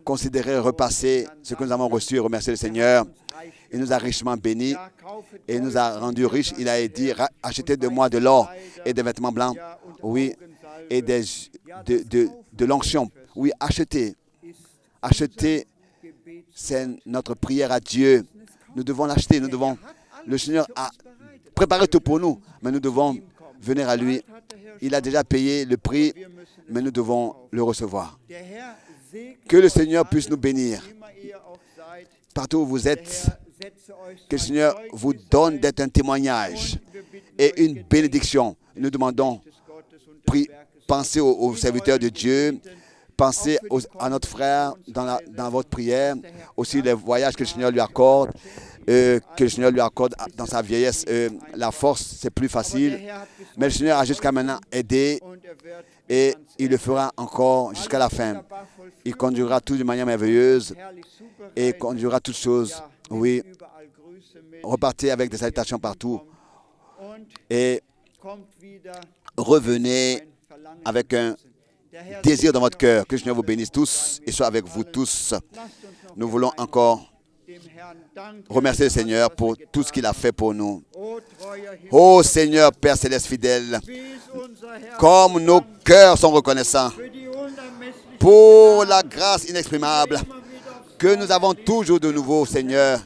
considérer, repasser ce que nous avons reçu et remercier le Seigneur. Il nous a richement bénis et nous a rendus riches. Il a dit, achetez de moi de l'or et des vêtements blancs. Oui, et de l'onction. Oui, achetez. Achetez, c'est notre prière à Dieu. Nous devons l'acheter, nous devons. Le Seigneur a préparé tout pour nous, mais nous devons venir à lui. Il a déjà payé le prix, mais nous devons le recevoir. Que le Seigneur puisse nous bénir. Partout où vous êtes, que le Seigneur vous donne d'être un témoignage et une bénédiction. Nous demandons, pensez aux serviteurs de Dieu, pensez à notre frère dans votre prière, aussi les voyages que le Seigneur lui accorde, dans sa vieillesse. La force, c'est plus facile, mais le Seigneur a jusqu'à maintenant aidé et il le fera encore jusqu'à la fin. Il conduira tout de manière merveilleuse et conduira toutes choses. Oui, repartez avec des salutations partout et revenez avec un désir dans votre cœur. Que le Seigneur vous bénisse tous et soit avec vous tous. Nous voulons encore remercier le Seigneur pour tout ce qu'il a fait pour nous. Ô Seigneur, Père Céleste fidèle, comme nos cœurs sont reconnaissants pour la grâce inexprimable que nous avons toujours de nouveau, Seigneur,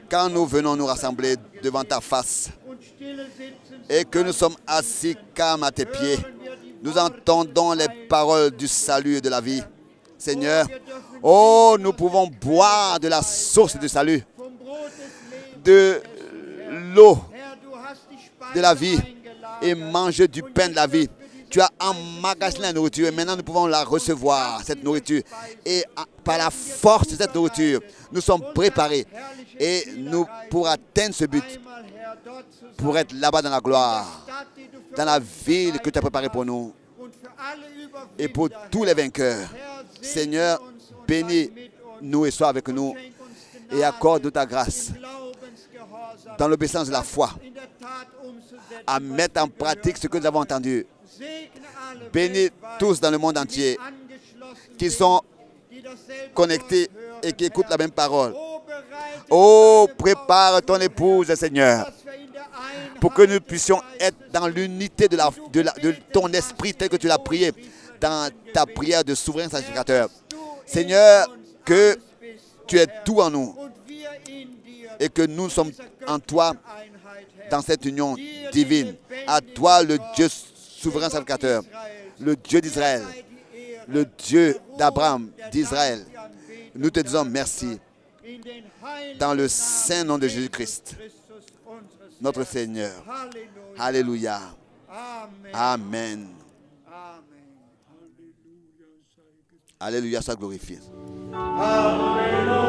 quand nous venons nous rassembler devant ta face et que nous sommes assis calmes à tes pieds, nous entendons les paroles du salut et de la vie. Seigneur, oh, nous pouvons boire de la source du salut, de l'eau de la vie et manger du pain de la vie. Tu as emmagasiné la nourriture et maintenant nous pouvons la recevoir, cette nourriture. Et par la force de cette nourriture, nous sommes préparés. Et nous, pour atteindre ce but, pour être là-bas dans la gloire, dans la ville que tu as préparée pour nous, et pour tous les vainqueurs, Seigneur, bénis-nous et sois avec nous et accorde-nous ta grâce dans l'obéissance de la foi à mettre en pratique ce que nous avons entendu. Bénis tous dans le monde entier qui sont connectés et qui écoutent la même parole. Oh, prépare ton épouse, Seigneur, pour que nous puissions être dans l'unité de ton esprit tel que tu l'as prié. dans ta prière de souverain sacrificateur. Seigneur, que tu es tout en nous et que nous sommes en toi dans cette union divine. À toi, le Dieu souverain sacrificateur, le Dieu d'Israël, le Dieu d'Abraham, d'Israël. Nous te disons merci dans le saint nom de Jésus-Christ, notre Seigneur. Alléluia. Amen. Alléluia, sois glorifié. Alléluia.